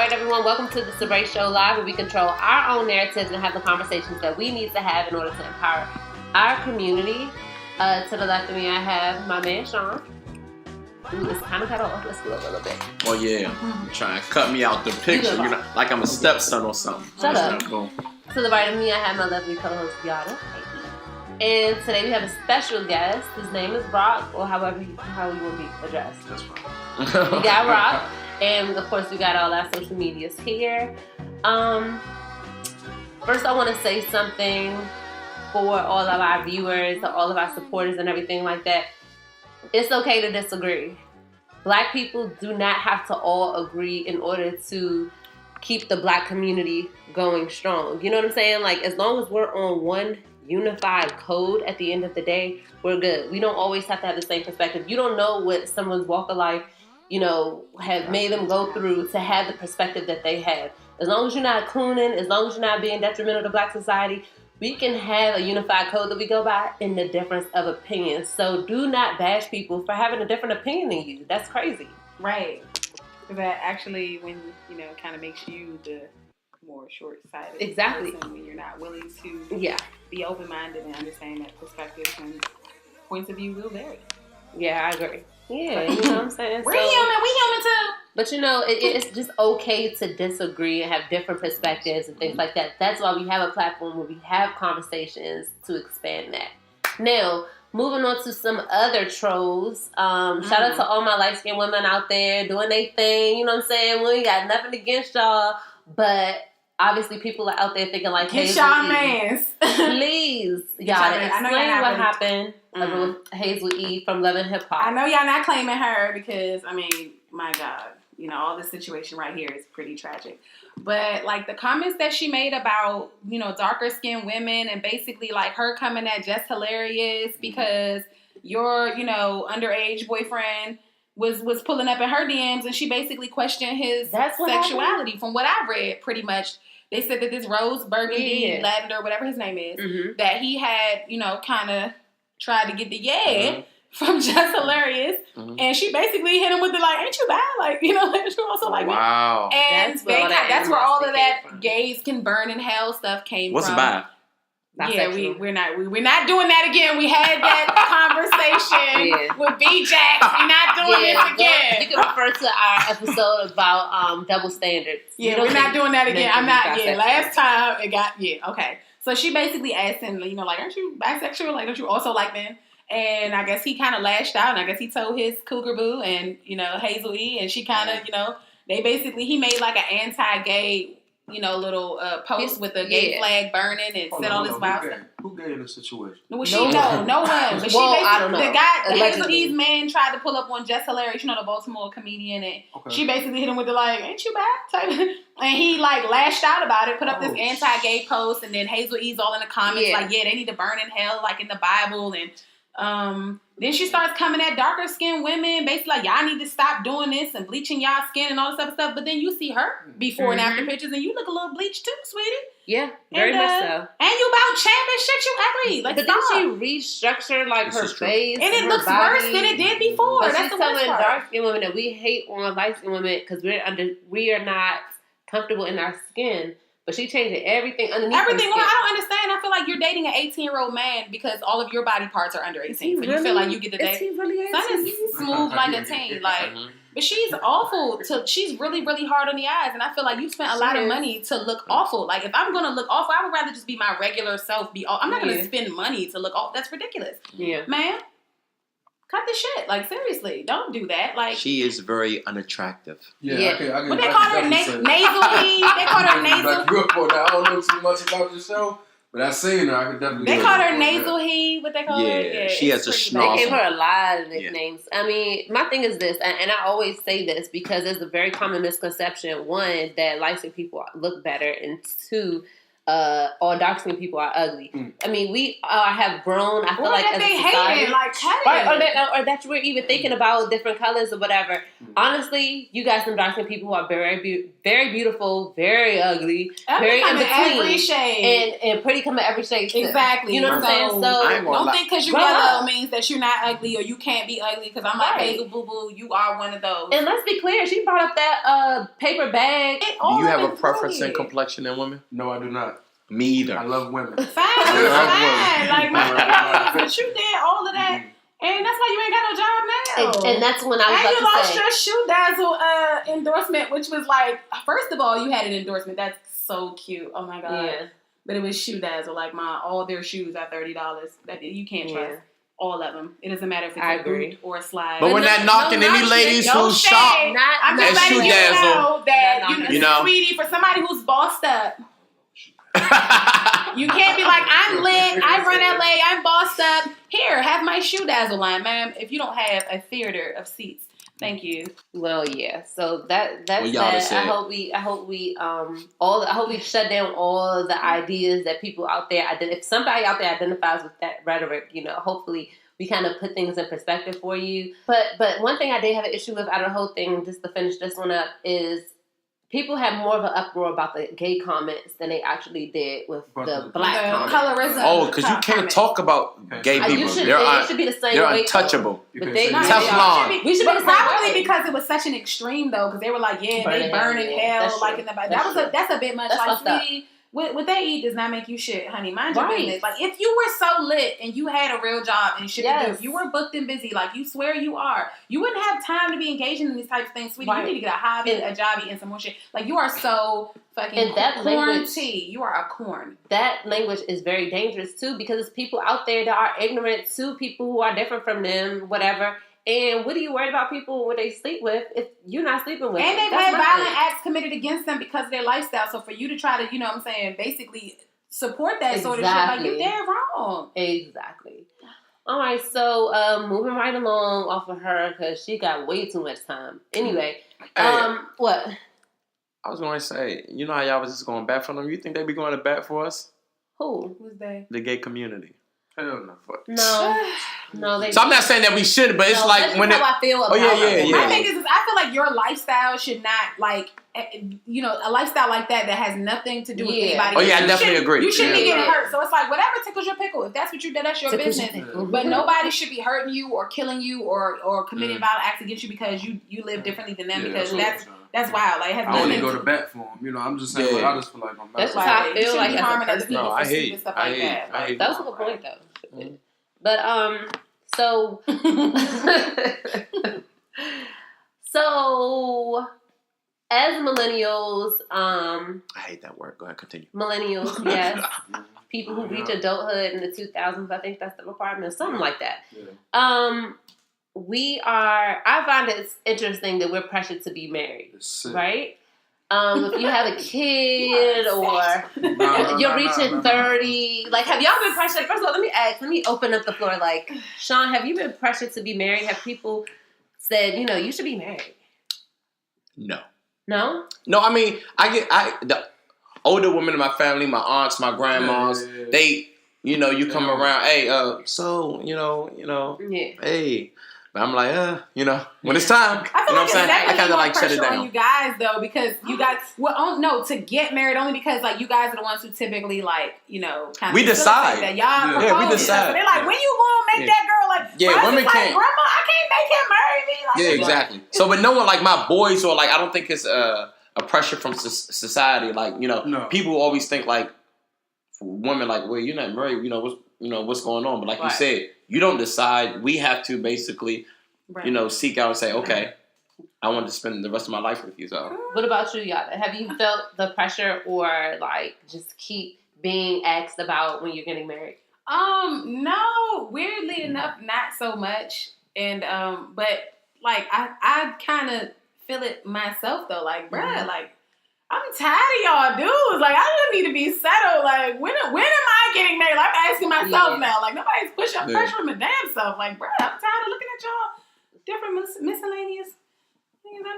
right, everyone, welcome to the Sabre Show Live, where we control our own narratives and have the conversations that we need to have in order to empower our community. To the left of me, I have my man, Sean. Ooh, it's kind of cut off. Let's go a little bit. Oh, yeah. Trying to cut me out the picture. You know, like I'm a stepson or something. Shut up. Cool. To the right of me, I have my lovely co-host, Yada. And today we have a special guest. His name is Brock, or how you want to be addressed. That's fine. We got Brock. And, of course, we got all our social medias here. First, I want to say something for all of our viewers, all of our supporters and everything like that. It's okay to disagree. Black people do not have to all agree in order to keep the Black community going strong. You know what I'm saying? Like, as long as we're on one unified code at the end of the day, we're good. We don't always have to have the same perspective. You don't know what someone's walk of life, have made them go through to have the perspective that they have. As long as you're not cooning, as long as you're not being detrimental to Black society, we can have a unified code that we go by in the difference of opinions. So do not bash people for having a different opinion than you. That's crazy. Right. That actually, when, kind of makes you the more short-sighted exactly person when you're not willing to be open-minded and understand that perspectives and points of view will vary. Yeah, I agree. Yeah, you know what I'm saying? We're human. We human too. But it's just okay to disagree and have different perspectives and things like that. That's why we have a platform where we have conversations to expand that. Now, moving on to some other trolls. Shout out to all my light-skinned women out there doing their thing. You know what I'm saying? We ain't got nothing against y'all, but obviously people are out there thinking like, Haze E. Please, y'all explain what happened with Haze E from Love and Hip Hop. I know y'all not claiming her because, my God, all this situation right here is pretty tragic. But like the comments that she made about, darker skinned women and basically like her coming at just hilarious because your, underage boyfriend was pulling up in her DMs and she basically questioned his sexuality. From what I've read, pretty much. They said that this Rose Burgundy, Lavender, whatever his name is, that he had, kind of tried to get the from Just Hilarious. And she basically hit him with the, like, ain't you bad? Like, she also like me. Wow. And that's where all of that gays can burn in hell stuff came What's from. What's bad? We're not doing that again. We had that conversation with B-Jax. We're not doing this again. You can refer to our episode about double standards. Yeah, we're not doing that again. I'm not. Yeah, last time it got. Yeah, okay. So she basically asked him, like, aren't you bisexual? Like, don't you also like men? And I guess he kind of lashed out, and I guess he told his cougar boo and Haze E, and she kind of he made like an anti-gay. Little post with a gay flag burning and said all this wild stuff. Who gay in this situation? No one. But I don't know. The guy, Haze E's man, tried to pull up on Just Hilarious, the Baltimore comedian, and she basically hit him with the like, "Ain't you bad?" type. And he like lashed out about it, put up this anti-gay post, and then Haze E's all in the comments like, "Yeah, they need to burn in hell, like in the Bible." And then she starts coming at darker skinned women, basically like, y'all need to stop doing this and bleaching y'all skin and all this other stuff. But then you see her before and after pictures and you look a little bleached too, sweetie. Yeah, very much so. And you about champing shit, you ugly. Like, but then she restructured like her face. And it looks worse than it did before. But that's she's the worst telling part. dark skinned women that we hate on light skinned women because we are not comfortable in our skin. But she changed everything underneath. Everything. Well, I don't understand. I feel like you're dating an 18-year-old man because all of your body parts are under 18. So you feel like you get to date. Is he really 18? Son is smooth like a teen. Like, but she's awful. She's really, really hard on the eyes. And I feel like you spent a lot of money to look awful. Like, if I'm going to look awful, I would rather just be my regular self. I'm not going to spend money to look awful. That's ridiculous. Yeah. Man. Cut the shit. Like, seriously. Don't do that. Like, she is very unattractive. Yeah. But they call her nasal E. They call her nasal. I don't know too much about the show, but I seen her. I could definitely. They call her nasal he. What they call her? Yeah, she has a schnoz. They gave her a lot of nicknames. I mean, my thing is this, and I always say this because there's a very common misconception: one, that light-skinned people look better, and two, all dark-skinned people are ugly. I mean, we have grown, I feel like, as a society. Like, or that we're even thinking about different colors or whatever. Honestly, you got some dark-skinned people who are very, very beautiful, very ugly, very in between. Every shade. And pretty come in every shade too. Exactly. You know what I'm saying? So don't think because you're yellow means that you're not ugly or you can't be ugly because I'm like Hazel Boo Boo. You are one of those. And let's be clear, she brought up that paper bag. Do you have a preference in complexion in women? No, I do not. Me either. I love women. Fine. Like, but you did all of that. And that's why you ain't got no job now. And that's when I was and about to say. And you lost your Shoe Dazzle endorsement, which was like, first of all, you had an endorsement. That's so cute. Oh, my God. Yeah. But it was Shoe Dazzle. Like, all their shoes are $30. That you can't trust. All of them. It doesn't matter if it's a boot or a slide. But we're not knocking any ladies who shop I'm just at Shoe letting you Dazzle. know that, you know, sweetie, for somebody who's bossed up, you can't be like, I'm lit, I run LA, I'm bossed up. Here, have my Shoe Dazzle line, ma'am. If you don't have a theater of seats, thank you. Well, yeah. So that's that. I hope we shut down all the ideas that people out there. If somebody out there identifies with that rhetoric, you know, hopefully we kind of put things in perspective for you. But one thing I did have an issue with out of the whole thing, just to finish this one up, is people had more of an uproar about the gay comments than they actually did with the black comments. Colorism. Oh, because you can't talk about gay people. It should be the same. They're untouchable. Teflon. We should be the same probably because it was such an extreme though, because they were like, they burn in hell, like in the back. That's a bit much. Like, sweetie, what they eat does not make you shit, honey. Mind your business. Like, if you were so lit and you had a real job and shit to do, if you were booked and busy, like you swear you are, you wouldn't have time to be engaging in these types of things, sweetie. You need to get a hobby, a jobby, and some more shit. Like, you are so fucking corn tea. You are a corn. That language is very dangerous too, because it's people out there that are ignorant to people who are different from them, whatever. And what are you worried about people when they sleep with if you're not sleeping with them? And they've had violent acts committed against them because of their lifestyle. So for you to try to, you know what I'm saying, basically support that sort of shit, like, you're dead wrong. Exactly. All right, so moving right along off of her because she got way too much time. Anyway, what? I was going to say, you know how y'all was just going back for them? You think they be going to bat for us? Who? Who's they? The gay community. Hell no. No, so I'm not saying that we shouldn't, but it's like when how I feel about yeah. My thing is, I feel like your lifestyle should not, like, you know, a lifestyle like that has nothing to do with anybody. Oh yeah, I definitely agree. You shouldn't be getting hurt. So it's like, whatever tickles your pickle. If that's what you did, that's your business. But nobody should be hurting you or killing you or committing violent acts against you because you live differently than them. Because that's wild. Like, I only go to bat for them. You know, I'm just saying. Like, I just feel like I'm. That's what I feel like. Harming other people for stupid stuff like that. That was a good point though. But so as millennials, I hate that word. Go ahead, continue. Millennials, yes. People who reach adulthood in the 2000s, I think that's the requirement, something like that. Yeah. I find it interesting that we're pressured to be married, right? If you have a kid or you're reaching 30, like, have y'all been pressured? First of all, let me open up the floor. Like, Sean, have you been pressured to be married? Have people said, you know, you should be married? No. No? No, I mean, the older women in my family, my aunts, my grandmas, they, you know, you come around, hey, hey. But I'm like, you know, when it's time, I feel you know like what I'm saying? I kind of like shut it down. On you guys though, because you guys, to get married only because like you guys are the ones who typically like, you know, kind of we decide that y'all propose. Yeah, we decide. So they're like, when you gonna make that girl like? Women can't. Grandma, I can't make him marry me. Like, exactly. So, but no one like my boys or like I don't think it's a pressure from society. Like, you know, people always think like for women like, well, you're not married. You know what's going on. But like you said. You don't decide. We have to basically, you know, seek out and say, okay, I want to spend the rest of my life with you. So, what about you, Yada? Have you felt the pressure or like just keep being asked about when you're getting married? No, weirdly enough, not so much. And but like I kind of feel it myself though. Like, bruh, like. I'm tired of y'all dudes. Like, I just need to be settled. Like, when am I getting married? Like, I'm asking myself now. Like, nobody's pushing pressure my damn self. Like, bro, I'm tired of looking at y'all different miscellaneous. You know,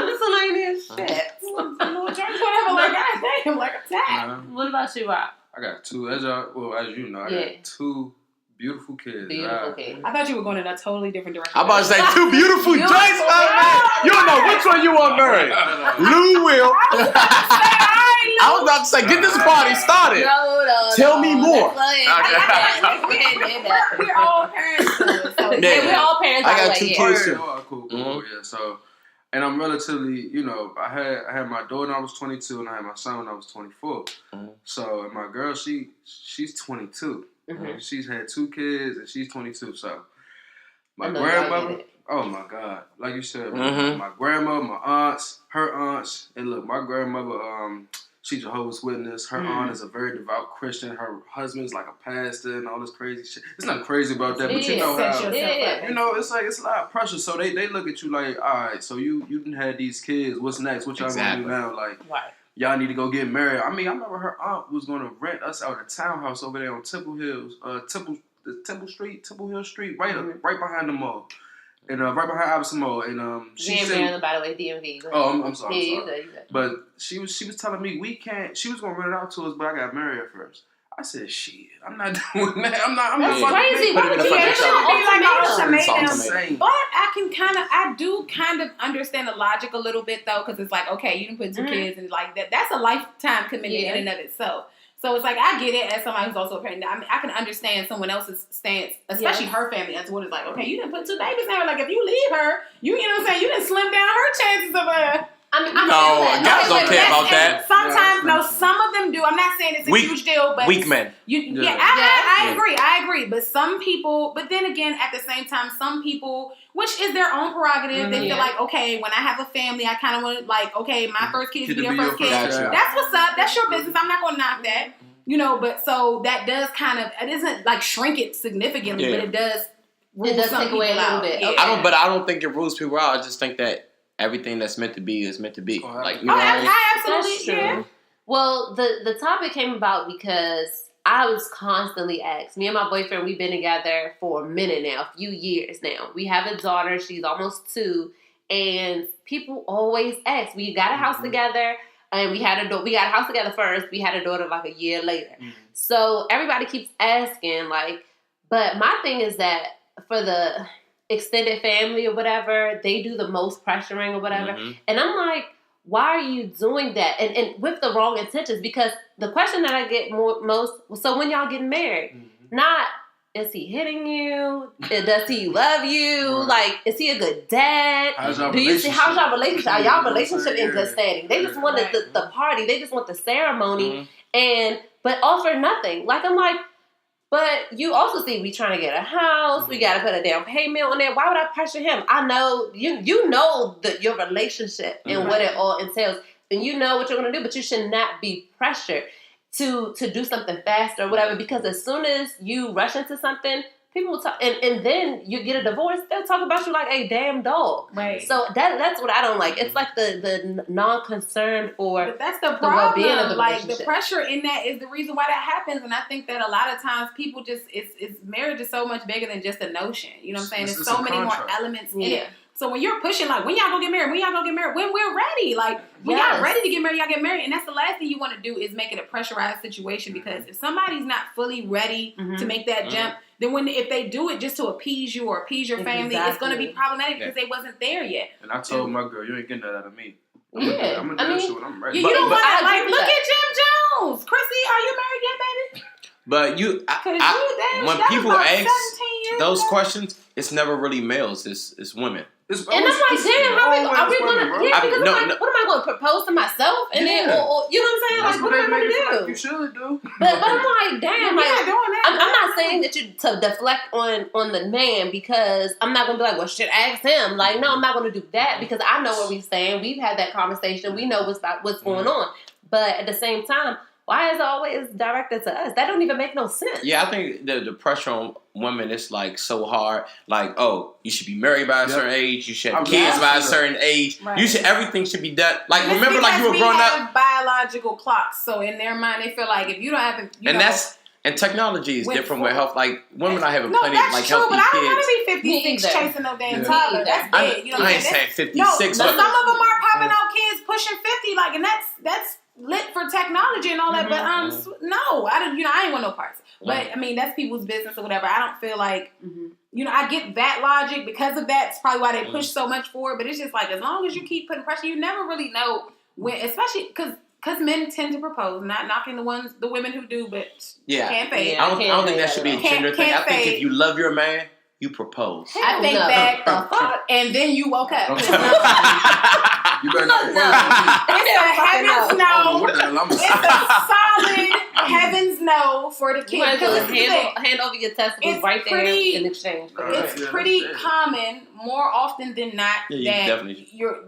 miscellaneous shit. Whatever. Like, damn, like a tap. What about you, Rob? I got two. As you know, I got two beautiful kids. Beautiful kids. I thought you were going in a totally different direction. I'm about to say two beautiful joints. You don't know which one you want married. Lou will. I was about to say, get this party started. Tell me more. We're all parents. We're all parents. I got two kids too. Cool. Yeah. So, and I'm relatively, I had my daughter when I was 22, and I had my son when I was 24. So, and my girl, she's 22. She's had two kids, and she's 22. So, my grandmother. Oh my God! Like you said, my grandma, my aunts, her aunts, and look, my grandmother, she's Jehovah's Witness. Her aunt is a very devout Christian. Her husband's like a pastor and all this crazy shit. It's nothing crazy about that, but you know how it's like it's a lot of pressure. So they look at you like, all right, so you didn't have these kids. What's next? What y'all gonna do now? Like, y'all need to go get married. I mean, I remember her aunt was gonna rent us out a townhouse over there on Temple Hill Street, right behind the mall. And right behind Iverson Mall, and she said, by the way, DMV. Oh, I'm sorry. You good. But she was telling me we can't. She was gonna rent it out to us, but I got married her first. I said, shit, I'm not doing that. I'm not. That's crazy. Why would you ultimatum? But I do kind of understand the logic a little bit though, because it's like, okay, you can put two kids and like that. That's a lifetime commitment in and of itself. So it's like, I get it as somebody who's also a parent. I mean, I can understand someone else's stance, especially her family, as what is like, okay, you didn't put two babies down. Like, if you leave her, you know what I'm saying? You didn't slim down her chances of guys don't care about that. Sometimes, some of them do. I'm not saying it's a huge deal, but weak men. I agree. But some people, but then again, at the same time, some people, which is their own prerogative, they feel like, okay, when I have a family, I kind of want to, like, okay, my first kid should be their first kid. That's what's up. That's your business. I'm not going to knock that. But so that does kind of, it isn't like shrink it significantly, but it does take away a little bit. Okay. I don't think it rules people out. I just think that everything that's meant to be is meant to be. I absolutely. Yeah. Well, the topic came about because I was constantly asked. Me and my boyfriend, we've been together for a minute now, a few years now. We have a daughter. She's almost 2. And people always ask. We got a house together. And we got a house together first. We had a daughter like a year later. So everybody keeps asking, like, but my thing is that for the extended family or whatever, they do the most pressuring or whatever. And I'm like, why are you doing that? And with the wrong intentions, because the question that I get most, so when y'all getting married, not, is he hitting you? Does he love you? Like, is he a good dad? How's y'all relationship? Are y'all relationship in good standing? They just want the party. They just want the ceremony. But offer nothing. Like, I'm like, but you also see we trying to get a house. We got to put a down payment on there. Why would I pressure him? I know, you know your relationship and what it all entails. And you know what you're going to do, but you should not be pressured to do something faster or whatever, because as soon as you rush into something, people will talk, and then you get a divorce, they'll talk about you like a damn dog. Right. So that's what I don't like. It's like the non-concern for but that's the well-being of the like relationship. The pressure in that is the reason why that happens, and I think that a lot of times people just it's marriage is so much bigger than just a notion. You know what I'm saying? There's so many more elements in it. So when you're pushing, like, when y'all gonna get married? When y'all gonna get married? When we're ready. Like, when y'all ready to get married, y'all get married. And that's the last thing you want to do is make it a pressurized situation, because if somebody's not fully ready to make that jump, then if they do it just to appease you or appease your family, it's going to be problematic because they wasn't there yet. And I told my girl, you ain't getting that out of me. I'm going to do that shit when I'm ready. You don't want to, like, look at Jim Jones. Chrissy, are you married yet, baby? But when people ask those questions, it's never really males. It's women. And I'm like, damn, are we going to? Yeah, because what am I going to propose to myself? And then, or, you know what I'm saying? Like, what am I going to do? You should do. But I'm like, damn, I'm not saying that you to deflect on the man, because I'm not going to be like, well, shit, ask him. Like, no, I'm not going to do that, because I know where we stand. We've had that conversation. We know what's going on. But at the same time, why is it always directed to us? That don't even make no sense. Yeah, I think the pressure on women is like so hard. Like, oh, you should be married by a certain age. You should have kids by a certain age. Right. Everything should be done. Like, it's remember, like, you were growing up. We have biological clocks, so in their mind, they feel like if you don't have, and technology is different with health. Like, women are having plenty of like true, healthy but kids. I don't want to be 56 chasing no damn toddler. That's dead. I ain't saying 56. No, some of them are popping out kids pushing 50. Like, and that's lit for for technology and all that, but no, I ain't want no parts. But I mean, that's people's business or whatever. I don't feel like, I get that logic because of that. It's probably why they push so much for it. But it's just like, as long as you keep putting pressure, you never really know when, especially because men tend to propose. Not knocking the women who do, but can't fade. I don't think that should be a gender thing. I think if you love your man, you propose. I think that and then you woke up. You better not. It's a heavens no. It's a solid heavens no for the kid. Hand over your testicles right there in exchange. It's pretty common, more often than not, that you're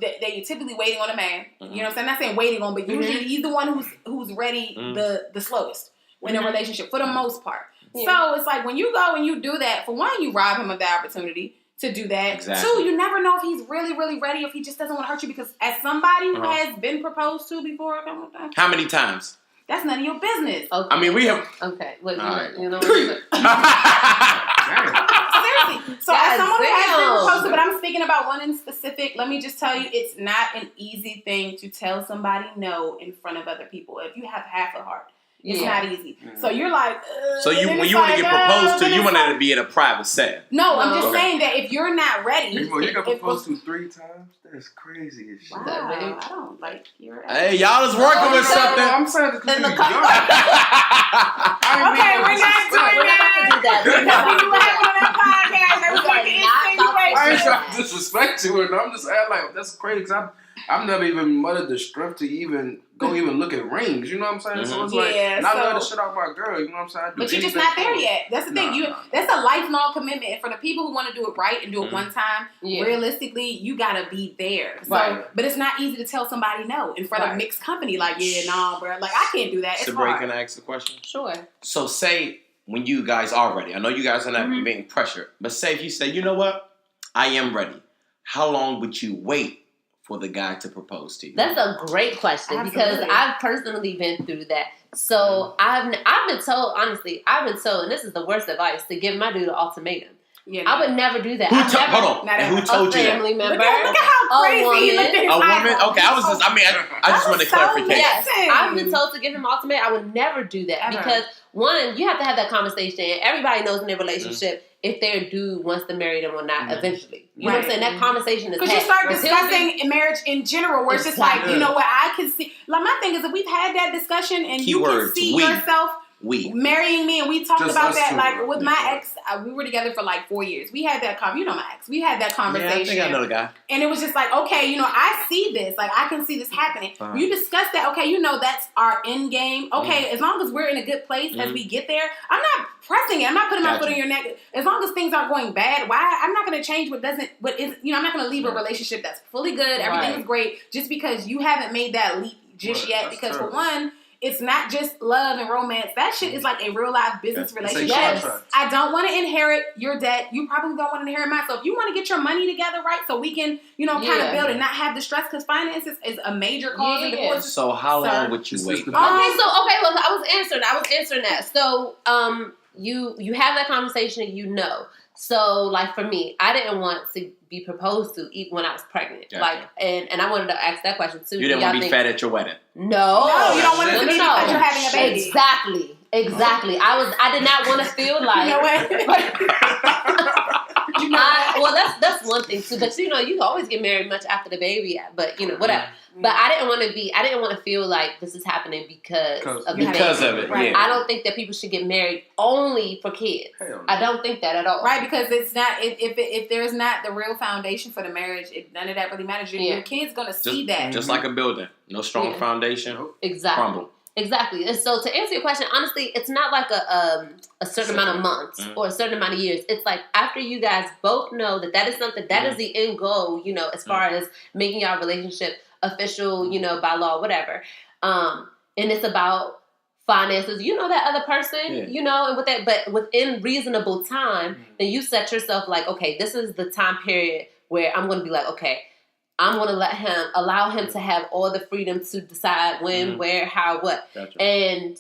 typically waiting on a man. You know what I'm saying? I'm not saying waiting on, but usually he's the one who's ready the slowest in a relationship for the most part. Yeah. So it's like when you go and you do that, for one, you rob him of the opportunity to do that. Exactly. 2, you never know if he's really, really ready, if he just doesn't want to hurt you. Because as somebody who has been proposed to before, how many times? That's none of your business. Okay. I mean, we have. Okay. Look, you know. Seriously. So as someone who has been proposed to, but I'm speaking about one in specific, let me just tell you, it's not an easy thing to tell somebody no in front of other people if you have half a heart. It's not easy. So you're like, so when you want to get proposed to, you want it to be in a private setting. No, I'm just saying that if you're not ready. You got proposed to 3 times? That's crazy as shit. Wow, I don't like your. Hey, y'all is working with something. I'm saying this because okay, we're not doing that. Because we do have on that podcast. That was like I ain't trying to disrespect you, and I'm just saying like that's crazy. I've never even mudded the strength to even look at rings. You know what I'm saying? So it's like, and I love the shit out of my girl. You know what I'm saying? But you're just not there yet. That's the thing. That's a lifelong commitment. And for the people who want to do it right and do it one time, realistically, you gotta be there. So, but it's not easy to tell somebody no in front of mixed company. Like, bro. Like, I can't do that. It's Sabrina, hard. can I ask the question? Sure. So say when you guys are ready. I know you guys are not being pressured, but say if you say, you know what, I am ready. How long would you wait for the guy to propose to you? That's a great question because I've personally been through that. So I've been told, honestly, and this is the worst advice, to give my dude an ultimatum. Yeah, I would never do that. Hold on. And who told you that? A family member. Look at how crazy he looked at his A woman? Okay, I just wanted clarification. Yes, I've been told to give him an ultimatum. I would never do that because, one, you have to have that conversation. Everybody knows in their relationship if their dude wants to marry them or not eventually. You know what I'm saying? That conversation is had. Because you start discussing marriage in general where it's just like, you know what, I can see. Like, my thing is, if we've had that discussion and you can see yourself marrying me, and we talked about that, like, with my ex, we were together for like 4 years. We had that you know my ex. We had that conversation. Yeah, I think I know the guy. And it was just like, okay, I see this. Like, I can see this happening. You discuss that, okay, that's our end game. Okay, as long as we're in a good place as we get there, I'm not pressing it. I'm not putting my foot on your neck. As long as things aren't going bad, I'm not going to change what is, I'm not going to leave a relationship that's fully good. Everything is great just because you haven't made that leap just yet. Because for one, it's not just love and romance. That shit is like a real life business relationship. I don't want to inherit your debt. You probably don't want to inherit mine. So if you want to get your money together, right, so we can, kind of build and not have the stress, because finances is a major cause in divorce. So how long would you wait? Look, I was answering that. So, you have that conversation and So, like, for me, I didn't want to be proposed to even when I was pregnant. Gotcha. Like, and I wanted to ask that question too. You didn't want to be fed at your wedding. No, you don't want to be because you're having a baby. Exactly. I did not want to feel like. That's one thing too. But you can always get married much after the baby. But whatever. But I didn't want to feel like this is happening because of the baby. Because of it, right? I don't think that people should get married only for kids. I don't think that at all. Right, because it's not if there's not the real foundation for the marriage, none of that really matters. Your kid's gonna see that. Just like a building, no strong foundation. Exactly. Crumble. Exactly. And so to answer your question, honestly, it's not like a certain amount of months or a cerern amount of years. It's like after you guys both know that is something, that is the end goal, as far as making our relationship official, by law, whatever. And it's about finances. That other person, and with that, but within reasonable time, then you set yourself like, okay, this is the time period where I'm going to be like, okay, I'm going to allow him to have all the freedom to decide when, where, how, what. Gotcha.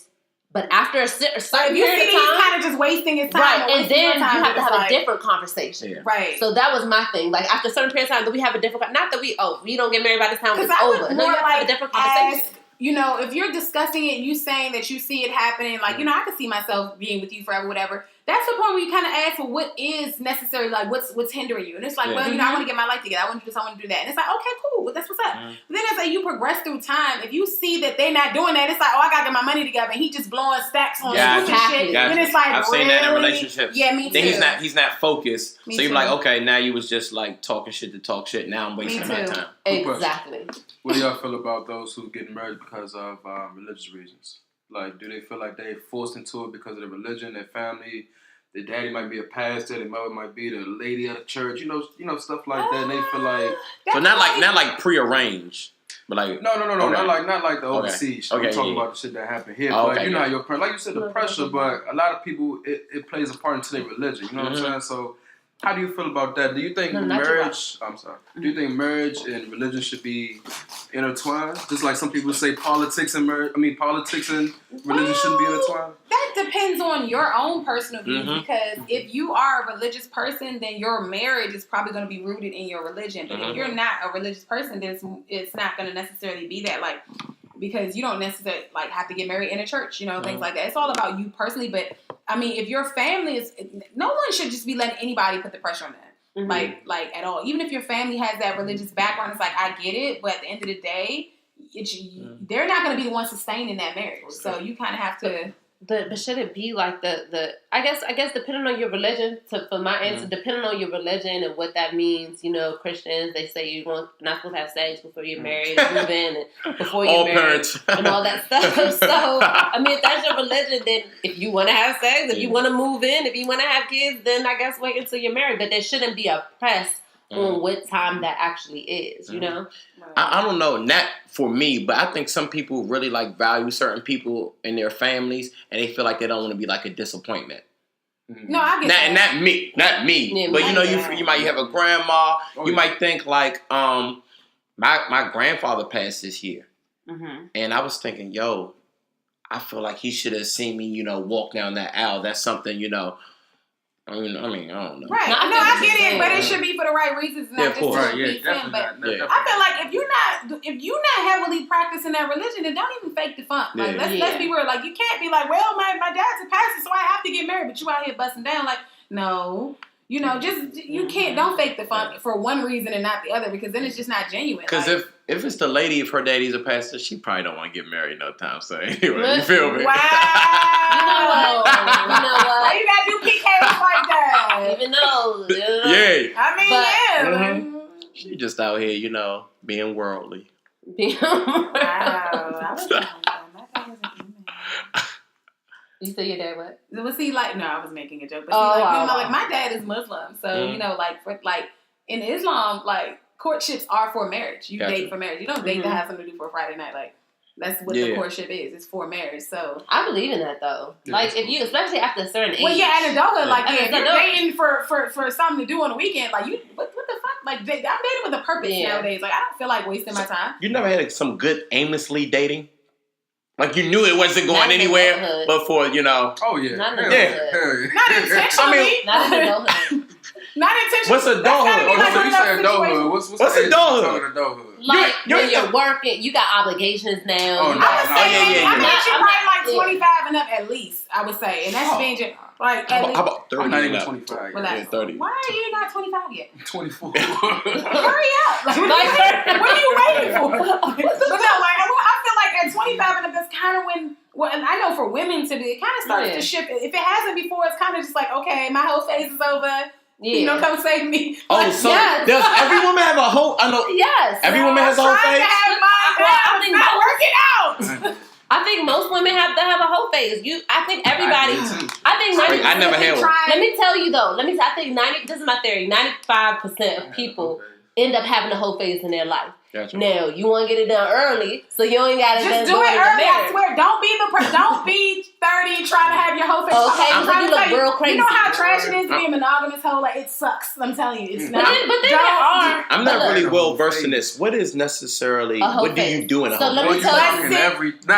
But after a certain period of time, he's kind of just wasting his time. Right, and then you have to have a different conversation. Yeah. Right. So that was my thing. Like, after a certain period of time, we have a different, not that we don't get married by this time, it's over. No, you have to have a different conversation. if you're discussing it and you saying that you see it happening, like, I could see myself being with you forever, whatever. That's the point where you kind of ask, well, what is necessary? Like, what's hindering you? And it's like, well, I want to get my life together. I want to do this. I want to do that. And it's like, okay, cool. Well, that's what's up. But then as you progress through time, if you see that they're not doing that, it's like, oh, I got to get my money together. And he just blowing stacks on shit. Then it's like, I've seen that in relationships. Yeah, me too. Then he's not focused. So you're like, okay, now you was just like talking shit to talk shit. Now I'm wasting my time. Exactly. What do y'all feel about those who get married because of religious reasons? Like, do they feel like they're forced into it because of their religion, their family? Their daddy might be a pastor. Their mother might be the lady of the church. Stuff like that. And they feel like so not like prearranged, but like no. Okay. Not like the overseas. Okay. I'm talking about the shit that happened here. But how your parents, like you said, the pressure. But a lot of people, it plays a part into their religion. You know what I'm saying? So. How do you feel about that? Do you think marriage? I'm sorry. Do you think marriage and religion should be intertwined? Just like some people say, politics and religion shouldn't be intertwined. That depends on your own personal views. Because if you are a religious person, then your marriage is probably going to be rooted in your religion. But if you're not a religious person, then it's not going to necessarily be that. Like, because you don't necessarily like have to get married in a church, things like that. It's all about you personally. But I mean, if your family is, no one should just be letting anybody put the pressure on that, like at all. Even if your family has that religious background, it's like I get it, but at the end of the day, they're not going to be the ones sustaining that marriage. Okay. So you kind of have to. But should it be like the I guess depending on your religion, for my answer, depending on your religion and what that means, Christians, they say you're not supposed to have sex before you're married, move in, and before you're married, parents. And all that stuff. So, I mean, if that's your religion, then if you want to have sex, if you want to move in, if you want to have kids, then I guess wait until you're married. But there shouldn't be a press on what time that actually is, I don't know, not for me, but I think some people really like value certain people in their families, and they feel like they don't want to be like a disappointment. No, I get that. Not me. Yeah, but you might have a grandma. You might think like, my grandfather passed this year, and I was thinking, I feel like he should have seen me, walk down that aisle. That's something, I mean, I don't know. Right. No, I get it, but it should be for the right reasons, not just to be him. But I feel like if you're not heavily practicing that religion, then don't even fake the funk. Like let's be real. Like you can't be like, well, my dad's a pastor, so I have to get married, but you out here busting down. Like, no. Just you can't. Don't fake the funk for one reason and not the other, because then it's just not genuine. Because if it's the lady, if her daddy's a pastor, she probably don't want to get married no time soon. Anyway, you feel me? Wow. You know what? Why you gotta do PKs like that? Even though, yeah. I mean, She just out here, being worldly. Wow. You said your dad what? Was he like? No, I was making a joke. But like my dad is Muslim, so in Islam, like courtships are for marriage. You date for marriage. You don't date to have something to do for a Friday night. Like that's what the courtship is. It's for marriage. So I believe in that though. Like if you, especially after a certain age. Well, yeah, and adulthood, like if you're dating for something to do on the weekend, like you, what the fuck? Like I'm dating with a purpose nowadays. Like I don't feel like wasting my time. You never had some good aimlessly dating? Like you knew it wasn't going anywhere, but for Oh yeah, not intentionally. Not in adulthood. Not intentionally. What's adulthood? You said adulthood. What's adulthood? Like when you're working, you got obligations now. I would say you're probably like 25 and up at least. I would say, and that's being like. How about 30? I'm not even 25 yet. Yeah, 30. Why are you not 25 yet? 24. Hurry up! Like, what are you waiting for? But no, like I feel like at 25 and up, that's kind of when. Well, and I know for women to be, it kind of starts to shift. If it hasn't before, it's kind of just like, okay, my whole phase is over. Yeah. Come save me. Oh, so does every woman have a whole? I know. Yes. Every woman has a whole phase. I think not working out. I think most women have to have a whole phase. I think everybody. I think 90%. I never had one. Let me tell you though. I think 90. This is my theory. 95% of people end up having a whole phase in their life. Gotcha. Now you want to get it done early, so you ain't got to just do it early. I swear, don't be 30 trying to have your whole phase. Okay, because you look real crazy. You know how trash it is to be a monogamous hoe? Like it sucks. I'm telling you, it's not. But then there are. I'm not really well versed in this. What is necessarily? What do you do in a whole phase? So let me tell you. No.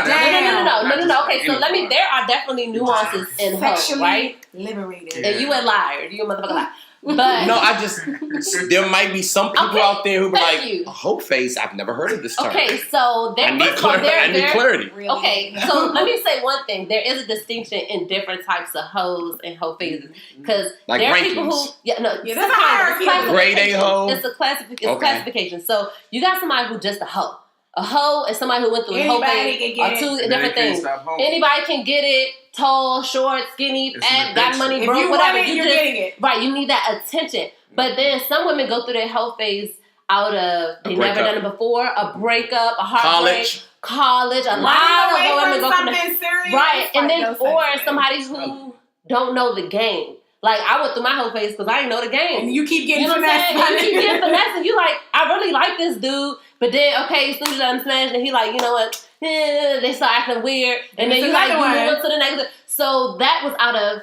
Okay, so there are definitely nuances in hoe, right? Liberated. And you a liar. You a motherfucker liar. But no, there might be some people out there who be like, you. whole face. I've never heard of this term. Okay, so I need clarity. Really? Okay, so let me say one thing. There is a distinction in different types of hoes and hoe phases. Because like there are rankings. people who, there's a hierarchy. Grade A hoe. It's a classification. So you got somebody who just a hoe. A hoe is somebody who went through a whole phase are two different things. Anybody can get it. Tall, short, skinny, fat, got money, broke, whatever. You're getting it. Right, you need that attention. But then some women go through their whole phase out of they never done it before, a breakup, a heartbreak, college. A lot of women go through something serious. Right, and then or somebody who don't know the game. Like, I went through my whole phase because I didn't know the game. And you keep getting finessed. You keep getting finessed, and you like, I really like this dude. But then, okay, as soon as I'm smashed, and he like, you know what? They start acting weird. And then you like, you move to the next. So that was out of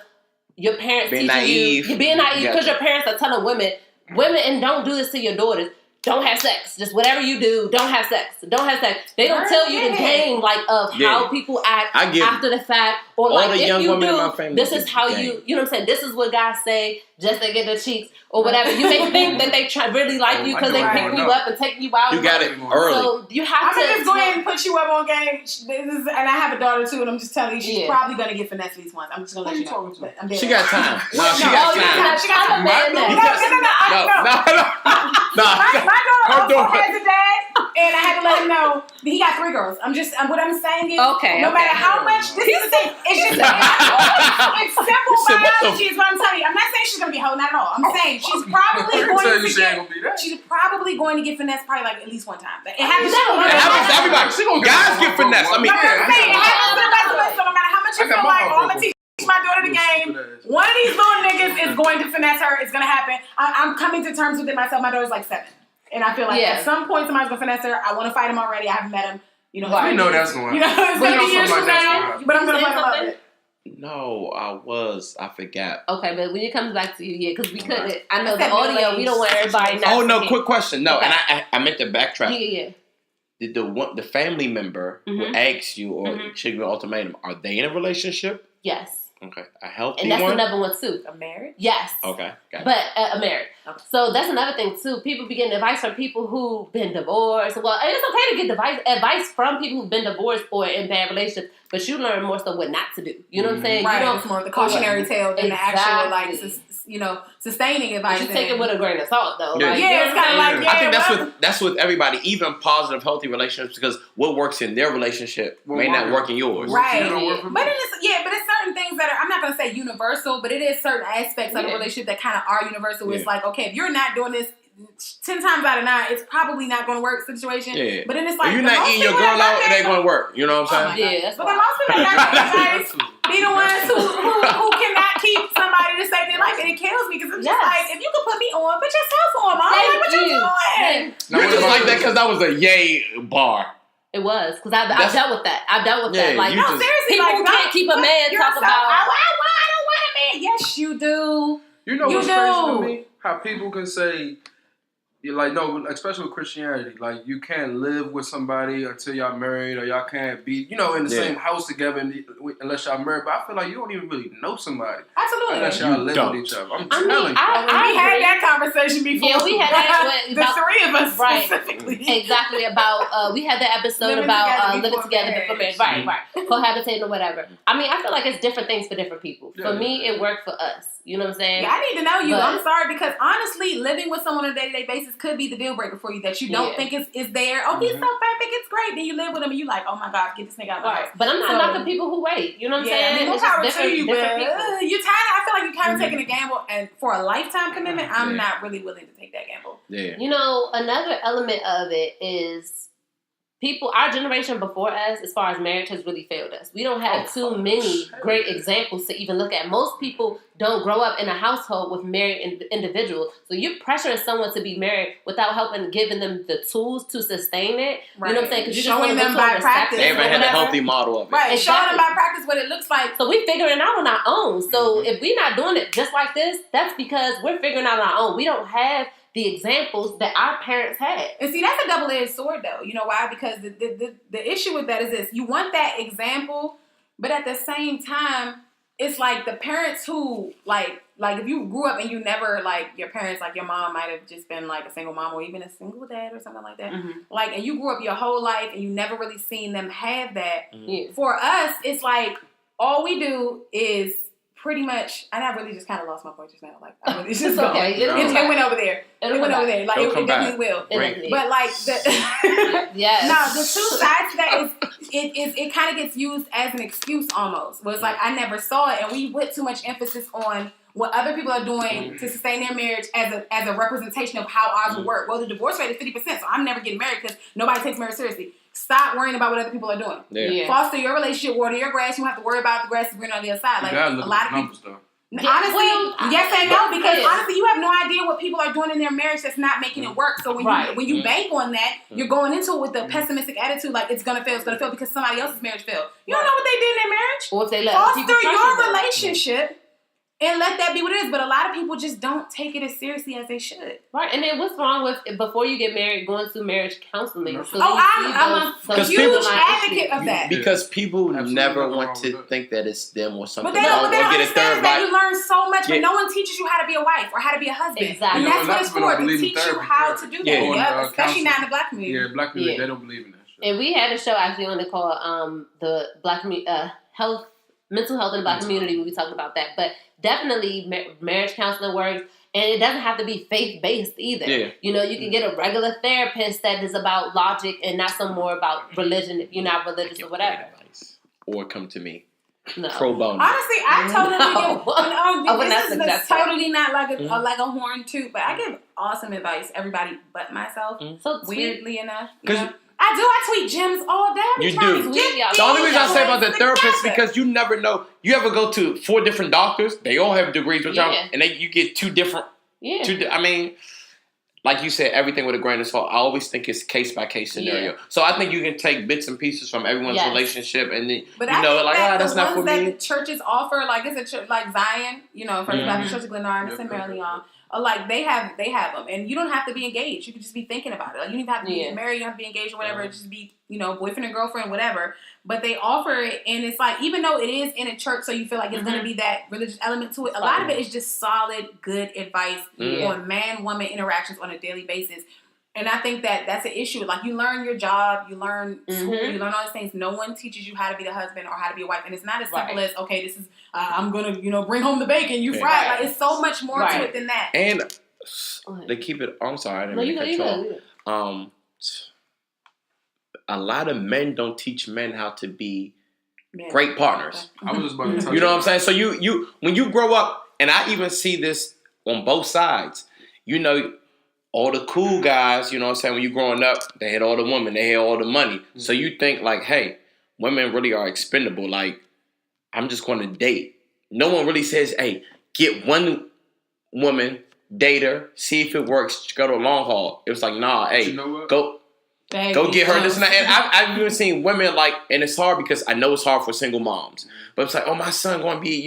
your parents being teaching naive. you. Being naive because your parents are telling women, and don't do this to your daughters. Don't have sex. Just whatever you do, don't have sex. Don't have sex. They don't tell you the game of how people act after the fact. Or all the if young you women do, in my family. this is how you know what I'm saying? This is what guys say just to get the cheeks or whatever. You may think that they really like you because they picking you up and taking you out. You got it early. So you have to just go ahead and put you up on game. And I have a daughter too, and I'm just telling you, she's probably going to get finessed at least once. I'm just going to let you know. She got time. No, she got time. She got time. No. My daughter also has a dad, and I had to let him know that he got 3 girls. what I'm saying is, no matter how much, this is the thing, it's simple biology is what I'm telling you. I'm not saying she's going to be hoe, not at all. I'm saying she's probably going to get finessed probably like at least one time. It happens to everybody. Guys get finessed. I mean, it happens to the best of us, so no matter how much you feel like, I'm going to teach my daughter the game. One of these little niggas is going to finesse her. It's going to happen. I'm coming to terms with it myself. My daughter's like 7. And I feel like at some point somebody's going to finesse her. I want to fight him already. I haven't met him. We know that's going to happen. It's going to be years from now. But I'm going to fight him up. No, I forgot. Okay, but when it comes back to you, because we couldn't. I know the audio. We don't want everybody. Quick question. No, and I meant to backtrack. Yeah. Did the family member who asked you or should be ultimatum, are they in a relationship? Yes. Okay, a healthy and that's one? another one too. A marriage? Yes. Okay, got it. But a marriage. Okay. So that's another thing too. People be getting advice from people who've been divorced. Well, it's okay to get advice from people who've been divorced or in bad relationships, but you learn more so what not to do. You know what I'm saying? Right. You don't, it's more of the cautionary tale than the actual sustaining advice. You take it with a grain of salt though. Yeah, it's kind of like I think that's with everybody, even positive, healthy relationships, because what works in their relationship may not work in yours. Right. But it's certain things that are, I'm not going to say universal, but it is certain aspects of a relationship that kind of are universal. It's like, okay, if you're not doing this 10 times out of 9, it's probably not going to work situation. Yeah. But then it's like, if you're not eating your girl out, it ain't going to work. You know what I'm saying? Yeah. But then most people that got advice be the ones who cannot keep somebody to save their life. And it kills me because I'm just like, if you could put me on, put yourself on, Mom. Like, what you doing? You're just like that because that was a yay bar. It was, because I've dealt with that. I've dealt with that. Like, no, seriously. People can't keep a man talk about... I don't want a man. Yes, you do. You know what's crazy to me? How people can say... You're like, no, especially with Christianity, like, you can't live with somebody until y'all married, or y'all can't be, in the same house together unless y'all married. But I feel like you don't even really know somebody. Absolutely. Unless y'all live with each other. I'm telling you. We had that conversation before. Yeah, we had that. The 3 of us specifically. Exactly, about, we had that episode about living together before marriage. Right. Cohabitating or whatever. I mean, I feel like it's different things for different people. For me, it worked for us. You know what I'm saying? Yeah, I need to know you. I'm sorry, because honestly, living with someone on a day-to-day basis could be the deal breaker for you, that you don't think is there. Oh, he's so perfect, it's great. Then you live with him and you like, oh my God, get this nigga out of my house. But I'm not knocking people who wait. You know what I'm saying? I mean, more power to you, but you I feel like you're kind of taking a gamble, and for a lifetime commitment, I'm not really willing to take that gamble. Yeah. You know, another element of it is our generation before us, as far as marriage, has really failed us. We don't have too many great examples to even look at. Most people don't grow up in a household with married individuals. So you're pressuring someone to be married without giving them the tools to sustain it. Right. You know what I'm saying? Because you're showing them by practice. They haven't had a healthy model of it. Right. Showing them by practice what it looks like. So we're figuring it out on our own. So if we're not doing it just like this, that's because we're figuring out on our own. We don't have the examples that our parents had. And see, that's a double-edged sword, though. You know why? Because the issue with that is this. You want that example, but at the same time, it's like the parents who like if you grew up and you never like your parents, like your mom might have just been like a single mom or even a single dad or something like that. Mm-hmm. Like, and you grew up your whole life and you never really seen them have that. Mm-hmm. For us, it's like all we do is pretty much, and I really just kind of lost my point just now. Like, I really just it's okay. It went over there. It went over there. Like, it definitely will. But like yes. No, the two sides to that is it kind of gets used as an excuse almost. Where it's like I never saw it, and we put too much emphasis on what other people are doing to sustain their marriage as a representation of how ours will work. Well, the divorce rate is 50%, so I'm never getting married because nobody takes marriage seriously. Stop worrying about what other people are doing. Yeah. Foster your relationship, water your grass. You don't have to worry about the grass is green on the other side. Like a lot of people. Though. Honestly, yes and no, because honestly, you have no idea what people are doing in their marriage that's not making it work. So when you bank on that, you're going into it with a pessimistic attitude, like it's gonna fail because somebody else's marriage failed. You don't know what they did in their marriage. Or if they foster your relationship. And let that be what it is. But a lot of people just don't take it as seriously as they should. Right. And then what's wrong with, before you get married, going through marriage counseling? So I'm a huge advocate of that. Because people never want to think that it's them or something. But they don't understand that you learn so much, but no one teaches you how to be a wife or how to be a husband. Exactly. And that's what it's for, to teach you how to do that. Yeah, especially now in the Black community. Yeah, Black community, they don't believe in that shit. And we had a show actually on the call, the Black mental health in the Black community, when we talked about that. But definitely marriage counseling works, and it doesn't have to be faith-based either. Yeah. You know, you can get a regular therapist that is about logic and not some more about religion if you're not religious or whatever. Or come to me. No. Pro bono. Honestly, I totally this is totally not like a like a horn toot, but I give awesome advice. Everybody but myself. So weirdly enough, I tweet gems all day. You do. The only reason I say about the therapist because you never know. You ever go to 4 different doctors? They all have degrees, and you get 2 different. Yeah. I mean, like you said, everything with a grain of salt. I always think it's case by case scenario. Yeah. So I think you can take bits and pieces from everyone's relationship, and then that's not for me. That the churches offer, like it's a church like Zion, First Baptist Church of Glenarm, it's in Maryland. Like they have them, and you don't have to be engaged. You can just be thinking about it. Like you don't even have to be married. You don't have to be engaged or whatever. Just be, boyfriend and girlfriend, whatever. But they offer it, and it's like even though it is in a church, so you feel like it's going to be that religious element to it. A lot of it is just solid, good advice on man-woman interactions on a daily basis. And I think that that's an issue. Like you learn your job, you learn school, you learn all these things. No one teaches you how to be the husband or how to be a wife, and it's not as simple as this is I'm gonna bring home the bacon, you fry it. Like it's so much more to it than that. And they keep it. I'm sorry, I didn't mean to cut you off. A lot of men don't teach men how to be great partners. I was just about to tell you know what I'm saying? So you when you grow up, and I even see this on both sides. All the cool guys, you know what I'm saying, when you're growing up, they had all the women, they had all the money. So you think like, hey, women really are expendable. Like, I'm just going to date. No one really says, hey, get one woman, date her, see if it works, go to a long haul. It was like, nah, hey, go get her this and that. And I've even seen women like, and it's hard because I know it's hard for single moms. But it's like, oh, my son going to be,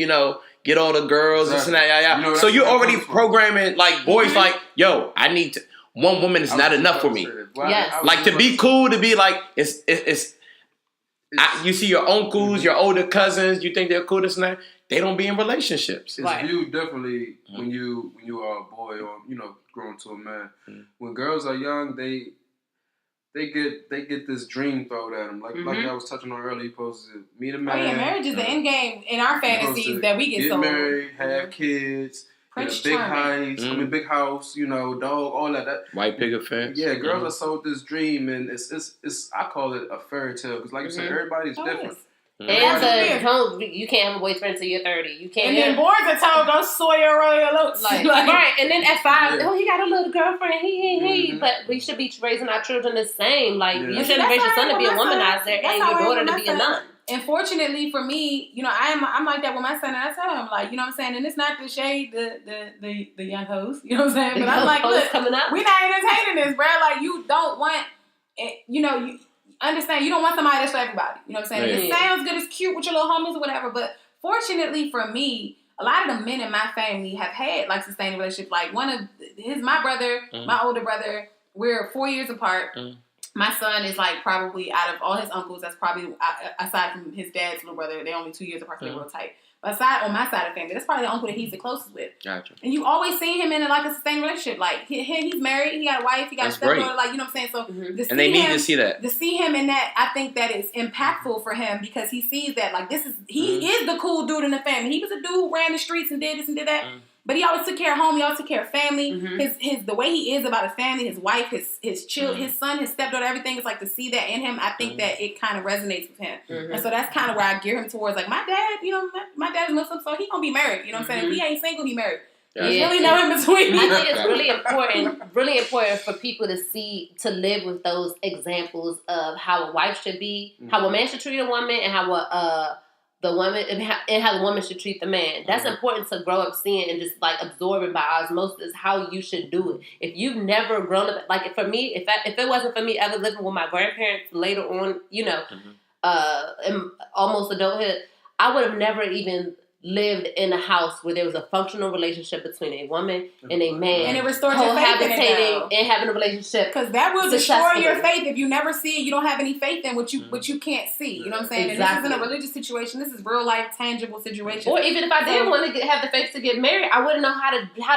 get all the girls, this and that, So you're already programming like boys like, yo, I need to. One woman is not enough for me. Yes. Like to be cool, to be like, you see your uncles, your older cousins, you think they're cool, this and that. They don't be in relationships. It's viewed differently when you are a boy or growing to a man. When girls are young, they get this dream thrown at them. Like I was touching on earlier, you supposed to meet a man. Oh yeah, marriage is the end game in our fantasies that we get sold. Get married, have kids, big house, dog, all that. White picket fence. Yeah, girls are sold this dream, and it's I call it a fairy tale because, like you said, everybody's different. And you can't have a boyfriend until you're 30. You can't. And then boys are told go soy your royal oats. Right. And then at 5, he got a little girlfriend. He. But we should be raising our children the same. Like you shouldn't raise your son to be a womanizer and your daughter to be a nun. And fortunately for me, I'm like that with my son, and I tell him like, you know what I'm saying, and it's not to shade the young hoes, you know what I'm saying, but I'm like, look, we're not entertaining this, bro. Like you don't want, you understand, you don't want somebody that's for everybody. You know what I'm saying? It sounds good, it's cute with your little homies or whatever, but fortunately for me, a lot of the men in my family have had like sustained relationships. Like my brother, my older brother, we're 4 years apart. My son is like probably out of all his uncles, that's probably aside from his dad's little brother, they're only 2 years apart, so they're real tight. aside on my side of the family. That's probably the uncle that he's the closest with. Gotcha. And you always see him in like a sustained relationship. Like he's married, he got a wife, he got a stepdaughter. Like, you know what I'm saying? So and they need to see that. To see him in that, I think that is impactful for him because he sees that like he is the cool dude in the family. He was a dude who ran the streets and did this and did that. But he always took care of home. He always took care of family. His the way he is about his family, his wife, his child, his son, his stepdaughter, everything is like to see that in him. I think that it kind of resonates with him, and so that's kind of where I gear him towards. Like my dad, you know, my dad's Muslim, so he gonna be married. You know what I'm saying? If he ain't single, he married. There's really no in between. I think it's really important for people to live with those examples of how a wife should be, how a man should treat a woman, and how the woman and how the woman should treat the man. That's important to grow up seeing and just like absorbing by osmosis how you should do it. If you've never grown up, like for me, if it wasn't for me ever living with my grandparents later on, you know, in almost adulthood, I would have never even lived in a house where there was a functional relationship between a woman and a man, and it restores your faith in it, and having a relationship, because that will destroy your faith if you never see it. You don't have any faith in what you can't see. You know what I'm saying? Exactly. And this isn't a religious situation. This is real life, tangible situation. Or even if I did want to have the faith to get married, I wouldn't know how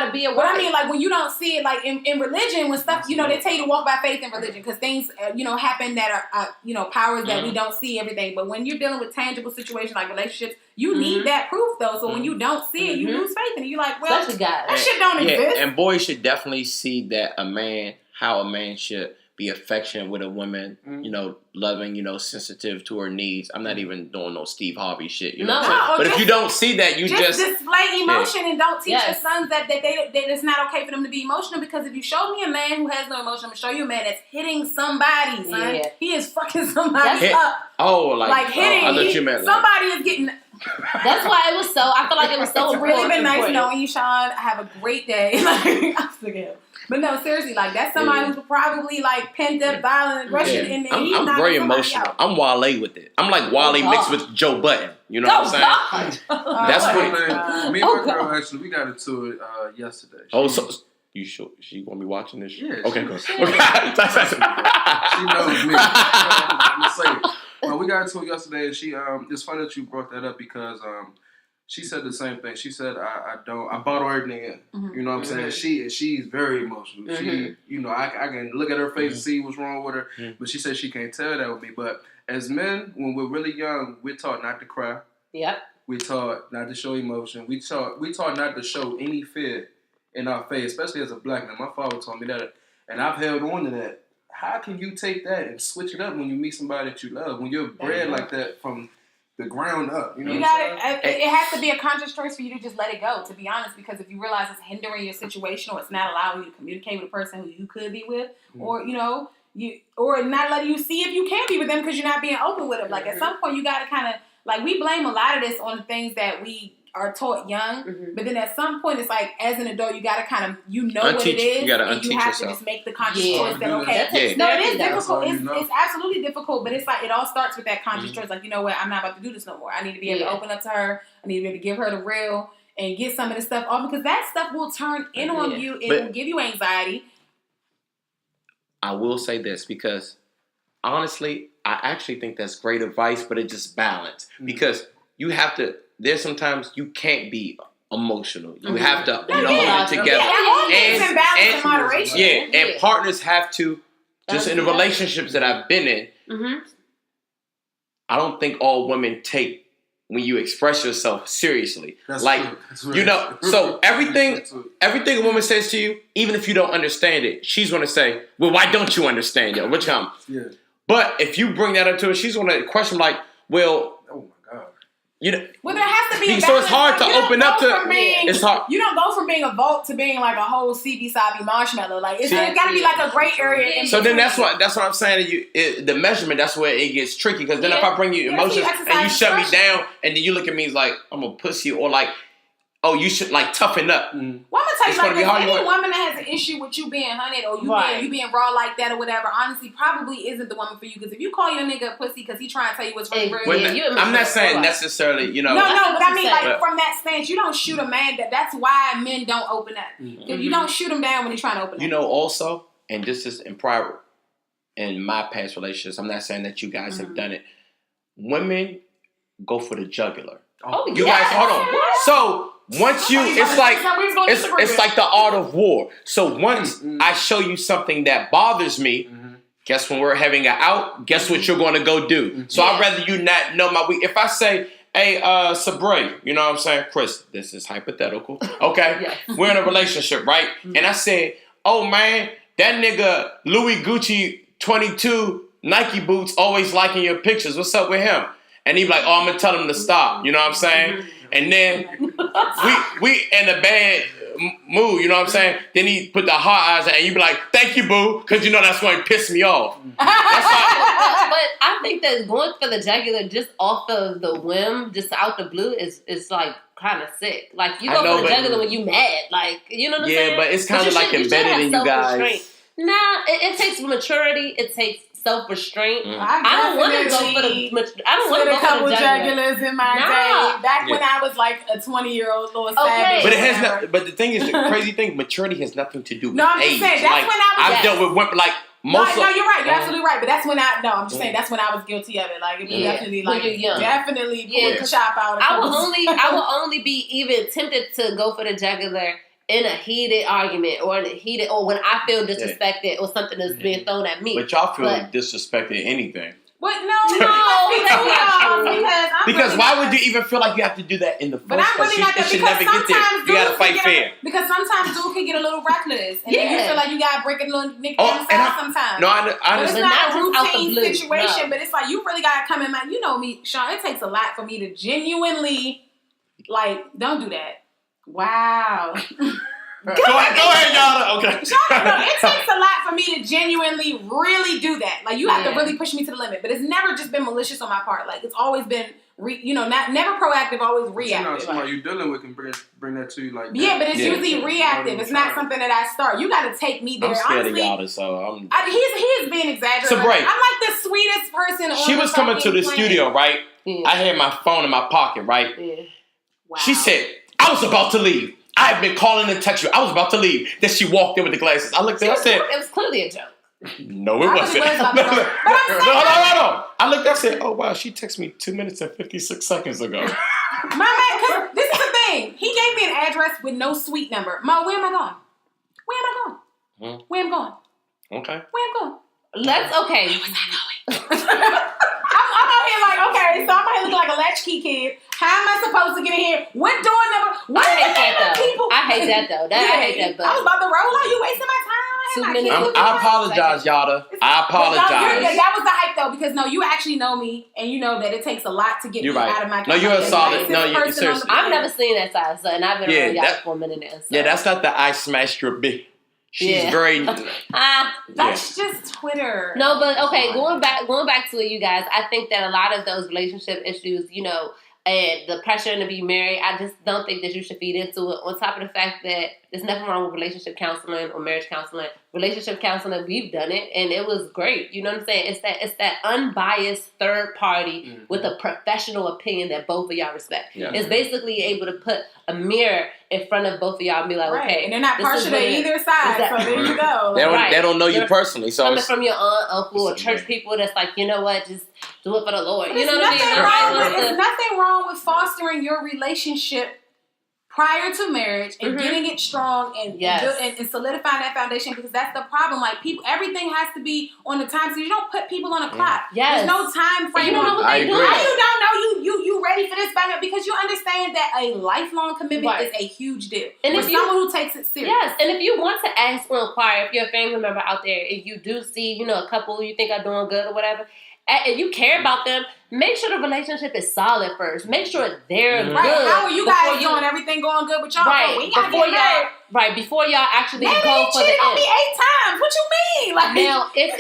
to be a wife. But I mean, like when you don't see it, like in religion, when stuff, you know, they tell you to walk by faith in religion because things, you know, happen that are, you know, powers that we don't see everything. But when you're dealing with tangible situations like relationships, you need that proof though. So when you don't see it, you lose faith in it. You're like, well, that shit don't exist. And boys should definitely see that how a man should be affectionate with a woman, you know, loving, you know, sensitive to her needs. I'm not even doing no Steve Harvey shit, you know what I'm saying? But if you don't see that, you just display emotion and don't teach your sons that it's not okay for them to be emotional, because if you show me a man who has no emotion, I'm going to show you a man that's hitting somebody, son. Yeah. He is fucking somebody up. Oh, like hitting. I thought you meant somebody is getting... That's why it was so... I feel like it was so It's really been nice knowing you, Sean. Have a great day. Like, I'm sick of him. But no, seriously, like that's somebody who's probably like pent up violent aggression, and I'm very emotional. Out. I'm Wale with it. I'm like Wale mixed with Joe Budden. You know what I'm saying? That's what. Me and my girl actually we got into it yesterday. So you sure she gonna be watching this? Yeah. Okay, good. She knows me. I'm just saying. Well, we got into it yesterday, and she it's funny that you brought that up because she said the same thing. She said, I bought her everything in. You know what I'm saying? She's very emotional. She, you know, I can look at her face and see what's wrong with her. But she said she can't tell that with me. But as men, when we're really young, we're taught not to cry. Yep. We're taught not to show emotion. We taught not to show any fear in our face, especially as a black man. My father taught me that. And I've held on to that. How can you take that and switch it up when you meet somebody that you love? When you're bred like that from the ground up, you know what I'm saying? It has to be a conscious choice for you to just let it go, to be honest, because if you realize it's hindering your situation or it's not allowing you to communicate with a person who you could be with, or, you know, or not letting you see if you can be with them because you're not being open with them. Like, at some point, you got to kind of, like, we blame a lot of this on the things that we are taught young, but then at some point, it's like, as an adult, you got to kind of, you know what it is, and you have to just make the conscious choice that, okay, no, it is difficult. It's absolutely difficult, but it's like, it all starts with that conscious choice. Like, you know what, I'm not about to do this no more. I need to be able to open up to her. I need to be able to give her the real and get some of this stuff off, because that stuff will turn in on you. It will give you anxiety. I will say this, because honestly, I actually think that's great advice, but it's just balance. Because you have to, there's sometimes you can't be emotional. You have to, hold it together. And moderation. And partners have to, just in the relationships that I've been in, I don't think all women take when you express yourself seriously. That's like, true. You know, so everything a woman says to you, even if you don't understand it, she's going to say, well, why don't you understand it? Which But if you bring that up to her, she's going to question like, well, you know, well, there has to be a balance. So it's hard to open up to. It's hard. You don't go from being a vault to being like a whole CB marshmallow. Like it's got to be like a gray area. So then that's what I'm saying to you. The measurement, that's where it gets tricky. Because then if I bring you emotions and you shut me down, and then you look at me like I'm a pussy, or like, oh, you should like toughen up. Well, I'm gonna tell you, like, any woman that has an issue with you being hunted or you being raw like that or whatever, honestly, probably isn't the woman for you. Because if you call your nigga a pussy because he trying to tell you what's really real, I'm not saying necessarily, you know. No, but I mean, like from that stance, you don't shoot a man. That's why men don't open up. If you don't shoot him down when he's trying to open up. You know, also, and this is in private, in my past relationships, I'm not saying that you guys have done it. Women go for the jugular. You guys, hold on. So once you, it's like the art of war. So once I show you something that bothers me, guess when we're having an out, guess what you're going to go do. So I'd rather you not know my week. If I say, hey, Sabre, you know what I'm saying? Chris, this is hypothetical. Okay? We're in a relationship, right? And I said, oh man, that nigga Louis Gucci 22 Nike boots always liking your pictures. What's up with him? And he be like, oh, I'm going to tell him to stop. You know what I'm saying? And then we in a bad mood, you know what I'm saying? Then he put the heart eyes and you be like, thank you, boo, because you know that's going to piss me off. But I think that going for the jugular just off of the whim, just out the blue, is like kind of sick. Like, you go for the jugular when you mad. Like, you know what I'm saying? Yeah, but it's kind of like embedded in you guys. Nah, it takes maturity. It takes self-restraint. I don't want to go for the. I don't want to go for the jugulars in my day. Back when I was like a 20-year-old little savage. But it has not. But the thing is, the crazy thing, maturity has nothing to do with age. No, I'm just saying that's when I've dealt with women like. No, you're right. You're absolutely right. But that's when I'm just saying that's when I was guilty of it. Like, it was definitely like definitely pull the chop out. I will only be even tempted to go for the jugular in a heated argument or when I feel disrespected or something is being thrown at me. But y'all feel disrespected anything. What? No. Because why would you even feel like you have to do that in the first place? But I'm really not that, should never get there. You gotta fight fair. Because sometimes dude can get a little reckless, and then you feel like you gotta break a little nigga sometimes. No, I understand. It's not a routine situation, but it's like you really gotta come in. Like, you know me, Sean. It takes a lot for me to genuinely don't do that. Wow. Go ahead, y'all. Okay. No, it takes a lot for me to genuinely really do that. Like, you have to really push me to the limit. But it's never just been malicious on my part. Like, it's always been, never proactive, always reactive. Somebody you're dealing with can bring that to you like that. Yeah, but it's usually reactive. It's not something that I start. You got to take me there. I'm scared of y'all, so he's being exaggerated. So, I'm like the sweetest person on She was coming to the studio, right? Yeah. I had my phone in my pocket, right? Yeah. Wow. She said, I was about to leave. I have been calling and texting you. I was about to leave. Then she walked in with the glasses. I looked at her, I said... It was clearly a joke. No, it wasn't. No. I looked at her, I said, oh, wow, she texted me 2 minutes and 56 seconds ago. My man, because this is the thing. He gave me an address with no suite number. Where am I going? Where am I going? Okay. Where am I going? Okay. Where was I going? I'm out here like, okay, so I'm out here looking like a latchkey kid. How am I supposed to get in here? What door number? I hate that though. I hate that. But I was about to roll out. You wasting my time. I apologize, Yada. I apologize. That was the hype though, because you actually know me, and you know that it takes a lot to get me out of my. No, you're a solid. No, you're seriously. I've never seen that side, and I've been around y'all for a minute now. So. Yeah, that's not the I smashed your bitch. She's very. That's just Twitter. No, but okay, going back to it, you guys. I think that a lot of those relationship issues, and the pressure to be married, I just don't think that you should feed into it. On top of the fact that there's nothing wrong with relationship counseling or marriage counseling. Relationship counseling, we've done it, and it was great. You know what I'm saying? It's that unbiased third party with a professional opinion that both of y'all respect. Yeah. It's basically able to put a mirror in front of both of y'all and be like, okay, and they're not partial to either side. So there you go. They don't know you personally. So coming from your aunt, uncle, or church people that's like, you know what, just do it for the Lord. You know what I mean? There's nothing wrong with fostering your relationship prior to marriage and getting it strong and solidifying that foundation, because that's the problem. Like, people, everything has to be on the time, so you don't put people on a clock. Yes. There's no time frame. You don't know what they do. How you don't know you ready for this by now? Because you understand that a lifelong commitment is a huge deal. And for someone who takes it serious. Yes, and if you want to ask or inquire, if you're a family member out there, if you do see, a couple you think are doing good or whatever, and you care about them, make sure the relationship is solid first. Make sure they're good. How are you guys doing? Everything going good with y'all? Right. Before y'all actually go for the end. On me 8 times. What you mean?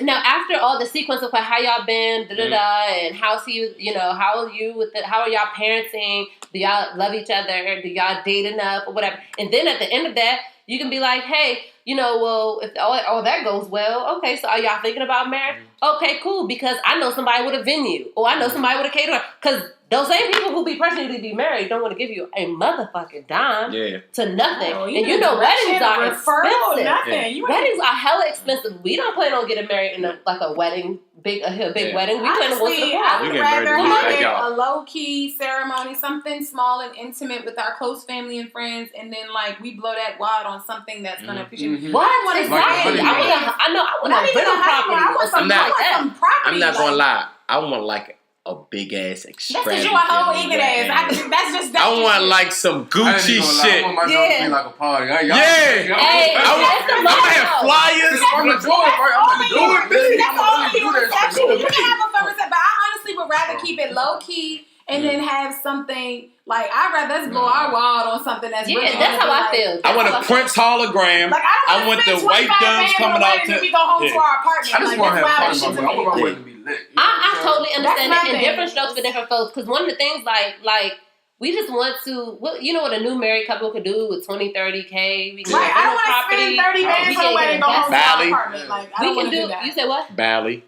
Now after all the sequence of how y'all been, and how are y'all parenting? Do y'all love each other? Do y'all date enough or whatever? And then at the end of that, you can be like, hey, well, if all that goes well, okay, so are y'all thinking about marriage? Okay, cool, because I know somebody with a venue, or I know somebody somebody with a caterer. Because those same people who be pressuring you to be married don't want to give you a motherfucking dime to nothing. Oh, and you know weddings are expensive. Nothing. Weddings are hella expensive. We don't plan on getting married in a wedding, big wedding. We plan on going to the park. I would rather have a low-key ceremony, something small and intimate with our close family and friends, and then like we blow that wad on something that's gonna push you. What? Exactly. I want a rental property. I want some property. I'm not gonna lie. I want like a big ass extravagant. That's because you a whole ignorant ass. I want like some Gucci shit. I want myself to be like a party. I have flyers. I'm gonna do it. That's all you can have a fun reception, but I honestly would rather keep it low key and then have something like I'd rather us blow our wad on something that's really that's how I feel. I want a Prince hologram. Like, I want the white doves coming out to. We go home to our apartment. I just want to have fun. I want my wedding to be lit. I totally understand that, and different strokes for different folks. Because one of the things, like we just want to, you know what a new married couple could do with 20, 30K. We can I don't want to spend 30 bands on a wedding, go home to our apartment. Like, I don't want to do that. You said what? Bali.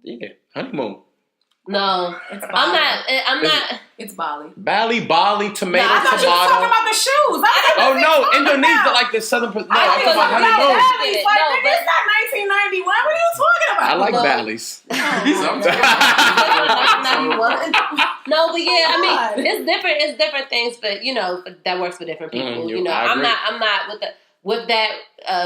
Yeah, honeymoon. No, it's Bali. I'm not. It's Bali. Bali, tomato, I thought you were talking about the shoes. Indonesia, like the southern. No, I'm talking about honeymoon. honeymoon. It's not 1991. What are you talking about? I like Balis. No, but yeah, I mean, it's different. It's different things, but you know, that works for different people. I'm not with that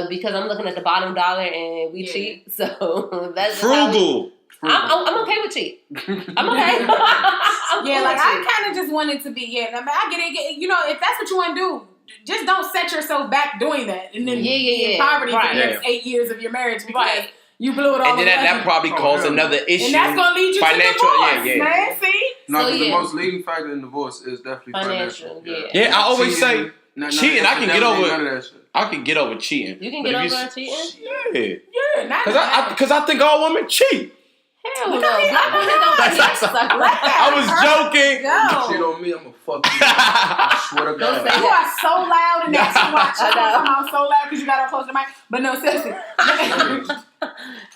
because I'm looking at the bottom dollar and we cheat. So that's frugal. I'm okay with cheat. I'm okay. I kind of just wanted to be. I mean, I get it. You know, if that's what you want to do, just don't set yourself back doing that, and then be in poverty for the next 8 years of your marriage because you blew it all. And then that probably caused another issue. And that's gonna lead you to divorce, man. See? No, the most leading factor in divorce is definitely financial. Yeah, I always say cheating. I can get over none of that shit. I can get over cheating. You can get over cheating. Yeah. Because I think all women cheat. Hell no. I was joking. Shit on me, I'm gonna fuck you. I swear to God. You are so loud in that watch. I'm so loud because you got to close the mic. But no, seriously.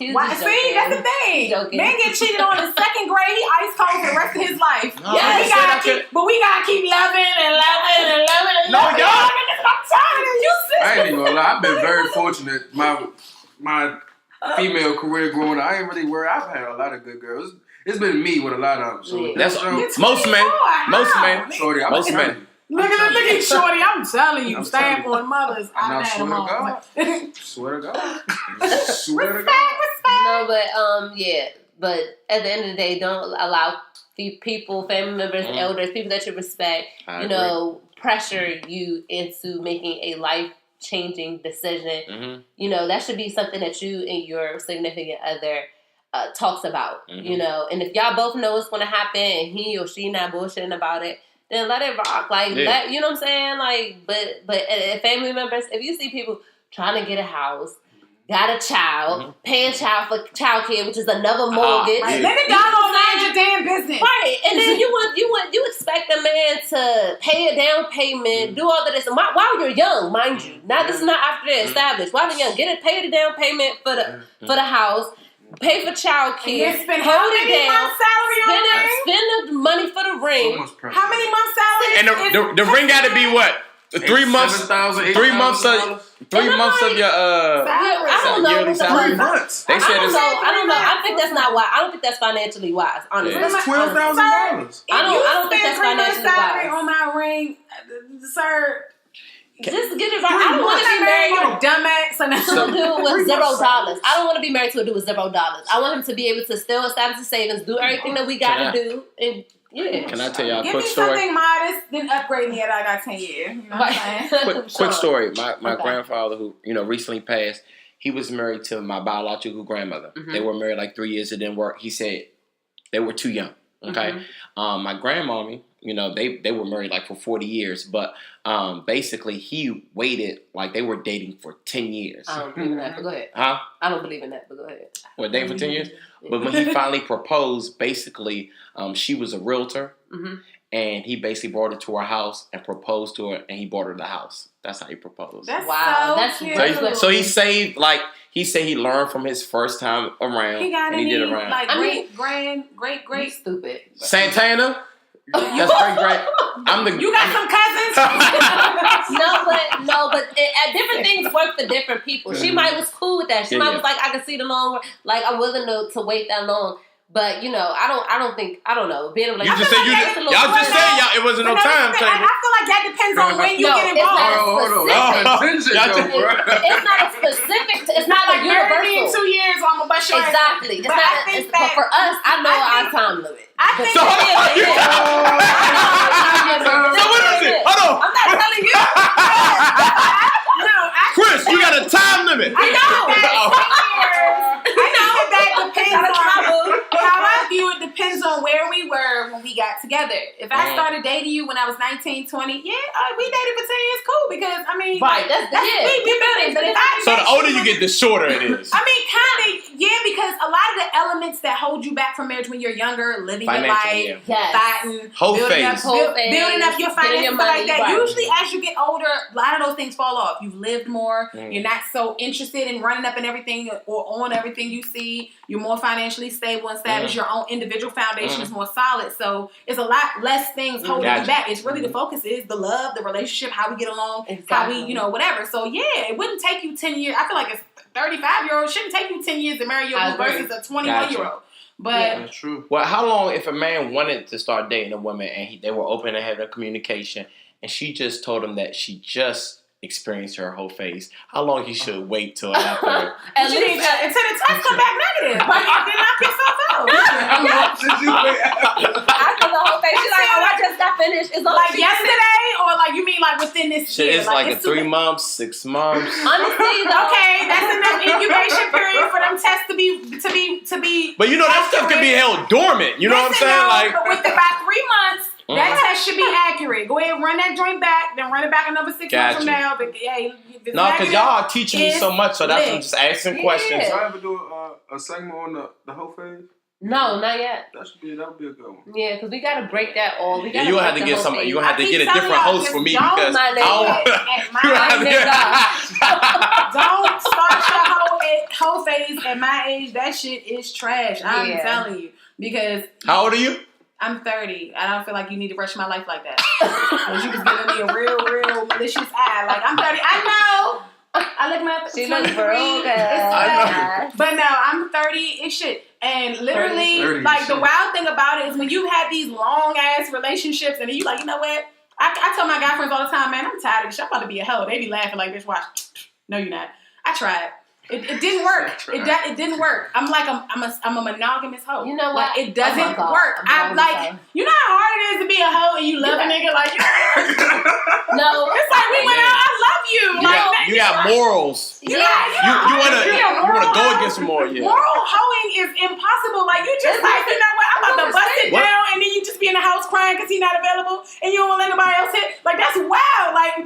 See, that's the thing. Man get cheated on in second grade. He ice cold for the rest of his life. No, but we gotta keep loving and loving and loving and loving. y'all. I'm tired of you, sis. I ain't even gonna lie. I've been very fortunate. My female career growing up, I ain't really worried. I've had a lot of good girls. It's been me with a lot of them. So that's most men. Shorty, most men. Look at Shorty. I'm telling you, stand for mothers. I swear to God. Swear to God. Swear to God. No, but at the end of the day, don't allow people, family members, elders, people that you respect, pressure you into making a life-changing decision. That should be something that you and your significant other talks about. And if y'all both know what's going to happen and he or she not bullshitting about it, then let it rock. You know what I'm saying? But family members, if you see people trying to get a house, got a child, paying child for child care, which is another mortgage. Let it down on mind your damn business. Right. And then you expect a man to pay a down payment, do all of this. And while you're young, mind you. Now this is not after they're established. While you're young, pay the down payment for the house. Pay for child care. Spend how many months' salary on the ring? Spend the money for the ring. How many months' salary? And the ring got to be what? 3 months. 3 months of 3 months of your I don't know. yearly salary. 3 months. They said it's. I don't know. I think that's not wise. I don't think that's financially wise. Honestly, that's $12,000. I don't think that's financially wise. On my ring, sir. Just get it right. I don't want to be married to a dumbass. Dude with $0. I don't want to be married to a dude with $0. I want him to be able to still establish his savings, do everything that we got to do, and Can I tell y'all a quick story? Give me something modest, then upgrade me at I got 10 years. You know what I'm saying? quick story. My grandfather, who recently passed, he was married to my biological grandmother. Mm-hmm. They were married like 3 years. It didn't work. He said they were too young. Okay, my grandmommy, you know, they were married like for 40 years, but basically he waited, like they were dating for 10 years. I don't believe in that, but go ahead. Huh? I don't believe in that, but go ahead. What, dating for 10 years? But when he finally proposed, basically, she was a realtor, and he basically brought her to her house and proposed to her, and he bought her the house. That's how he proposed. That's wow, so that's cute. So he saved, like, he said he learned from his first time around. He got and he any, did around. like, great. Stupid. Santana? That's great. You got some cousins? no, but different things work for different people. She might was cool with that. She might was like, I can see the long, like I'm willing to wait that long. But you know, I don't know. Being like, you just said y'all just said y'all it wasn't no time table. I feel like that depends on when you get involved. It's not a specific. It's not like universal. In 2 years, I'm gonna bust your ass. Exactly. But for us, I know our time limit. I think so what is it? Hold on. I'm not telling you. No, Chris, you got a time limit. I know that depends on how I view it. Depends on where we were when we got together. If I started dating you when I was 19, 20, we dated for 10 years, cool. Because I mean, right? That's we building. But if so the older you get, the shorter it is. I mean, kind of, because a lot of the elements that hold you back from marriage when you're younger, living your life, fighting, building up your finances, stuff like that. Right. Usually, as you get older, a lot of those things fall off. You've lived more. You're not so interested in running up in everything or on everything you see. You're more financially stable and established. Your own individual foundation is more solid. So it's a lot less things holding you back. It's really the focus is the love, the relationship, how we get along, how we, whatever. So it wouldn't take you 10 years. I feel like a 35-year-old shouldn't take you 10 years to marry your boo versus a 21-year-old. But that's true. Well, how long if a man wanted to start dating a woman and they were open and had a communication and she just told him that she just experienced her whole phase, how long he should wait till after? At least until the test come back negative. Like you can knock yourself out. How long should you wait after the whole thing? She's like, I just got finished. It's like yesterday, or like you mean like within this year? It's like a 3 months, 6 months. Honestly, okay, that's enough incubation period for them tests to be. But that stuff can be held dormant. You know what I'm saying? But with about 3 months. That test should be accurate. Go ahead, run that joint back, then run it back another 6 months from now. But no, because y'all are teaching me so much, so that's why I'm just asking questions. So I ever do a segment on the whole phase? No, not yet. That would be a good one. Yeah, because we gotta break that all. You're gonna have to get some. You're gonna have to get a different host for me because don't start your whole phase at my age. That shit is trash. I'm telling you because. How old are you? I'm 30. I don't feel like you need to rush my life like that. Because you was giving me a real malicious eye. Like, I'm 30. I know. I look my 23. I know. But no, I'm 30. It's shit. And literally, 30, like, the wild thing about it is when you have these long-ass relationships and then you like, you know what? I tell my guy friends all the time, man, I'm tired of this shit. I'm about to be a hoe. They be laughing like, bitch, watch. No, you're not. I tried. It didn't work. It didn't work. I'm a monogamous hoe. You know what? Like, it doesn't work. I'm like, you know how hard it is to be a hoe and you love a nigga like no. It's like we went out. I love you. You got morals. You wanna go against more. Yeah. Moral hoeing is impossible. Like you just like, you know what? I'm about to bust it down and then you just be in the house crying because he's not available and you don't let nobody else hit. Like that's wild. Like.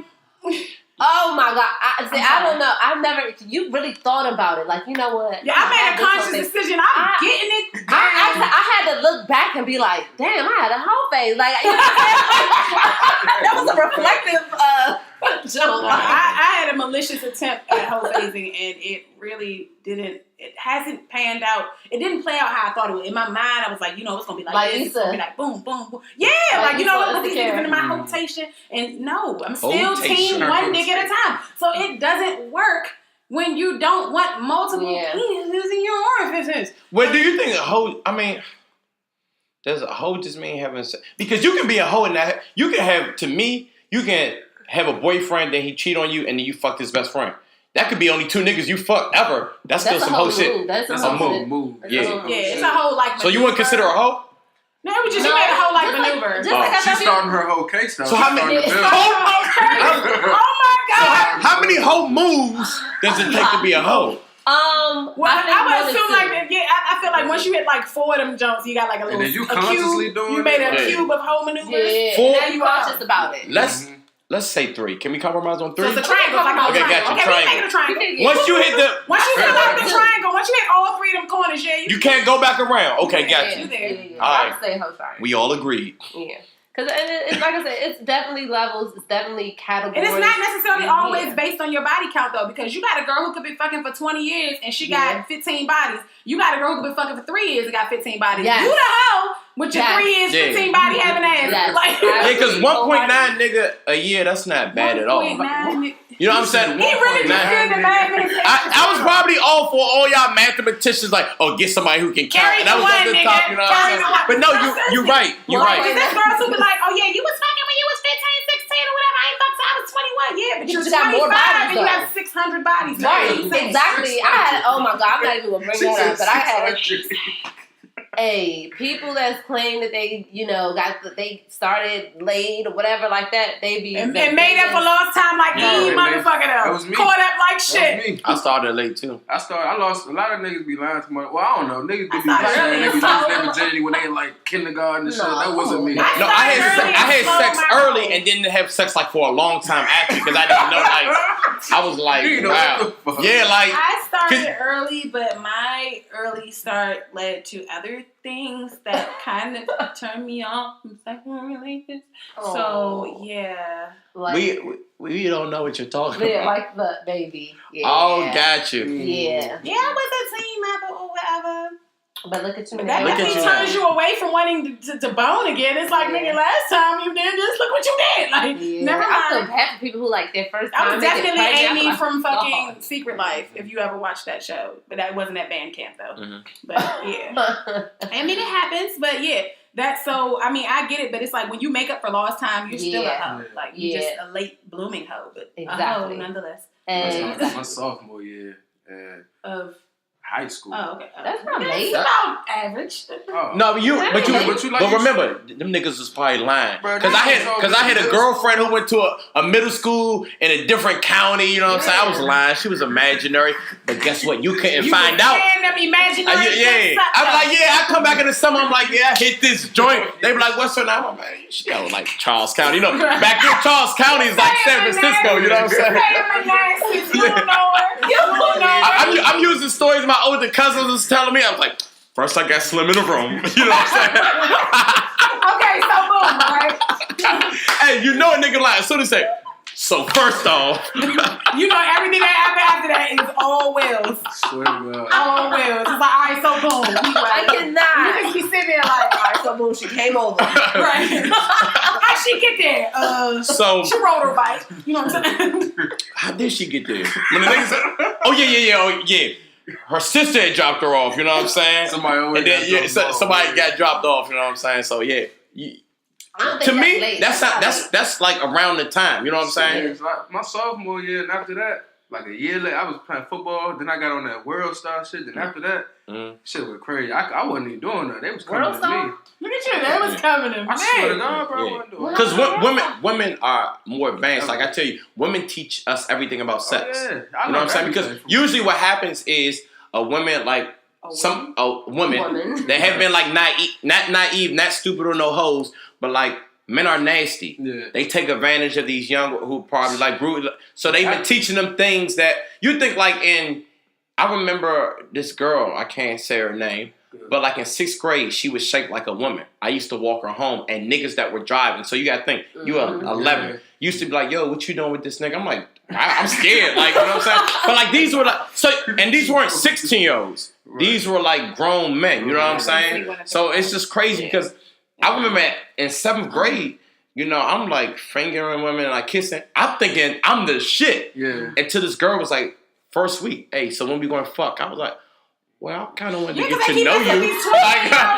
Oh my God! I don't know. I've never. You really thought about it, like you know what? Yeah, I made a conscious decision. I'm getting it. I had to look back and be like, "Damn, I had a whole phase." Like that was a reflective joke. I had a malicious attempt at whole phasing, and it really didn't. It hasn't panned out. It didn't play out how I thought it would. In my mind, I was like, it's gonna be like this. It's gonna be like boom, boom, boom. Yeah, like look at into my rotation. And no, I'm still team one nigga at a time. So it doesn't work when you don't want multiple penises in your orifices. Well, do you think a hoe? I mean, does a hoe just mean having sex? Because you can be a hoe and that you can have. To me, you can have a boyfriend, then he cheat on you, and then you fuck his best friend. That could be only 2 niggas you fucked ever. That's still some hoe shit. That's a move. Yeah. It's a whole like. So you wouldn't consider a hoe? No, it was just you made a whole like maneuver. She's starting her whole case now. So how many? Oh my God! So how many hoe moves does it take to be a hoe? Well, I would assume like I feel like once you hit like 4 of them jumps, you got like a little. And then you consciously cube. doing You made a it? cube of home maneuvers. Yeah. Now you cautious about it. Let's say 3. Can we compromise on 3? So it's a triangle. Like okay, got you. Okay, we make it a triangle. Once you hit the, once you hit like the triangle, once you hit all 3 of them corners, you can't go back around. Okay, got you. Yeah. All right. I would say whole triangle. We all agreed. Yeah. Because it's like I said, it's definitely levels. It's definitely categories. And it's not necessarily always based on your body count, though, because you got a girl who could be fucking for 20 years and she got 15 bodies. You got a girl who could be fucking for 3 years and got 15 bodies. Yes. You the hoe with your 3 years, 15 body having ass. Yes. Like, yeah, because 1.9 nigga a year, that's not bad at all. 1.9. You know what I'm saying? He really just did the math in his head. I was probably all for all y'all mathematicians, like, oh, get somebody who can count. And that was at the top, you know what I'm saying? But no, you're right. You're right. There's girls who be like, oh yeah, you was fucking when you was 15, 16 or whatever. I ain't fucked till I was 21. Yeah, but you're 25 more bodies, and you have 600 bodies. Right, exactly. I had, oh my God, I'm not even going to bring that up, but I had people that's claim that they, they started laid or whatever like that, they be... And made up for lost time like motherfucking up. That was me. Caught up like shit. I started late too. I lost, a lot of niggas be lying to my, well, I don't know, niggas be saying niggas lose their virginity when they in like kindergarten and shit. That wasn't me. No, I had sex early and didn't have sex like for a long time after because I didn't know, like, I was like, wow. Yeah, like... I started early, but my early start led to other things that kind of turned me off from sexual relations. So, yeah. Like, we don't know what you're talking about. Like the baby. Yeah. Oh, got you. Yeah. Yeah, I was a teen mother or whatever. But look at you now. That definitely turns you away from wanting to bone again. It's like, nigga, last time you did this, look what you did. Like, never mind. I feel bad for people who like their first time. I was definitely Amy from fucking Secret Life, if you ever watched that show. But that wasn't at band camp, though. Mm-hmm. But, yeah. I mean, it happens, but yeah. That's so, I mean, I get it, but it's like when you make up for lost time, you're still a hoe. Like, you're just a late blooming hoe, but a hoe nonetheless. My sophomore year of high school. Oh, okay. That's not late. That's about average. No, but remember, them niggas was probably lying. Because I had a girlfriend who went to a middle school in a different county. You know what I'm saying? I was lying. She was imaginary. But guess what? You couldn't find out. Them imaginary. I was like, I come back in the summer. I'm like, I hit this joint. They be like, what's her name? I'm like, she got like Charles County. You know, back then Charles County is like San Francisco. You know what I'm saying? You don't know her. You don't know her. I'm using stories my older cousins was telling me. I was like, first I got slim in the room. You know what I'm saying? Okay, so boom, right? Hey, you know a nigga lying. So they say, so first off. You know everything that happened after that is all wills. Swear to God. All wills. It's like, all right, so boom. I cannot. You just be sitting there like, all right, so boom, she came over. Right. How'd she get there? So she rode her bike. You know what I'm saying? How did she get there? When the nigga said, oh yeah. Her sister had dropped her off, you know what I'm saying? Somebody got dropped off, you know what I'm saying? So yeah. To me, that's like around the time, you know what I'm saying? It's like my sophomore year, and after that, like a year later, I was playing football. Then I got on that World Star shit. Then after that, shit was crazy. I wasn't even doing that. They was coming to me. Look at you, they was coming to me. I swear to God, bro, I wasn't doing that. Because women are more advanced. Like I tell you, women teach us everything about sex. Oh, yeah. You know what I'm saying? Because usually what happens is a woman like women they have been like not naive, not stupid or no hoes, but like men are nasty. Yeah. They take advantage of these young who probably like grew. So they've been teaching them things that you think like I remember this girl, I can't say her name, but like in 6th grade, she was shaped like a woman. I used to walk her home and niggas that were driving. So you got to think, you are 11. Used to be like, yo, what you doing with this nigga? I'm like, I'm scared. Like, you know what I'm saying? But like these were and these weren't 16-year-olds. Right. These were like grown men. You know what I'm saying? So it's just crazy because I remember in 7th grade, you know, I'm like fingering women and like kissing. I'm thinking I'm the shit. Yeah. Until this girl was like, first week, hey, so when we going to fuck? I was like, well, I kind of want to get to know you.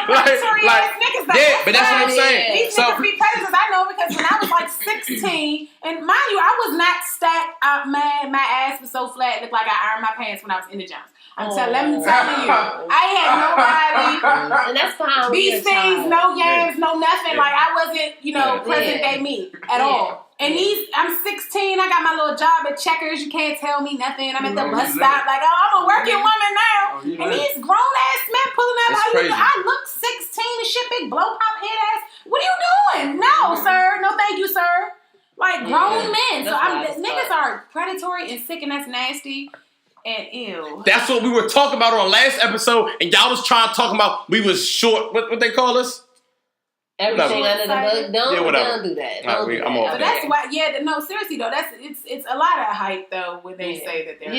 But that's what I'm saying. These niggas be predators. I know because when I was like 16, and mind you, I was not stacked up, man. My ass was so flat, it looked like I ironed my pants when I was in the jumps. Let me tell you, I had nobody. And that's fine. These things, no yams, no nothing. Like I wasn't, present day me at all. And I'm 16. I got my little job at Checkers. You can't tell me nothing. I'm at the bus stop. Like, I'm a working woman now. And these grown ass men pulling up. I look 16 and shit, big blow pop head ass. What are you doing? No, sir. No, thank you, sir. Like grown men. So niggas are predatory and sick, and that's nasty. And ew. That's what we were talking about on last episode, and y'all was trying to talk about we was short. What they call us? Everything under the book. Don't do that. Don't do that. But that's why. Yeah. No. Seriously though, it's a lot of hype though when they say that they're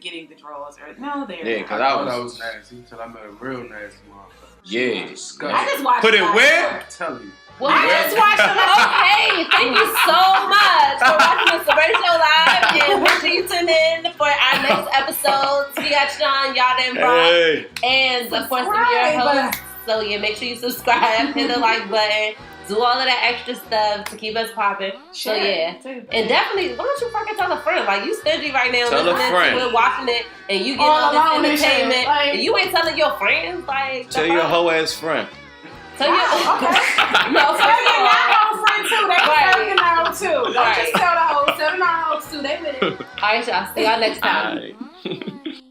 getting the draws or no, they're because I thought that was nasty until I met a real nasty motherfucker. Yeah. I just watched. Put it where? I'm telling you. Well, I just watched them. Okay, thank you so much for watching the Parental Live, and make sure you tune in for our next episode. We got Sean, Yada, and Brock, and of course your host. So yeah, make sure you subscribe, hit the like button, do all of that extra stuff to keep us popping. So yeah, and definitely, why don't you fucking tell a friend? Like you stingy right now, listening to it, watching it, and you get all this entertainment, and you ain't telling your friends. Like tell your hoe ass friend. Tell your no, tell your not-hoe friend too. They can tell too. Don't just tell the hoes. Tell the non-hoes too. They with it. All right, y'all. See y'all next time.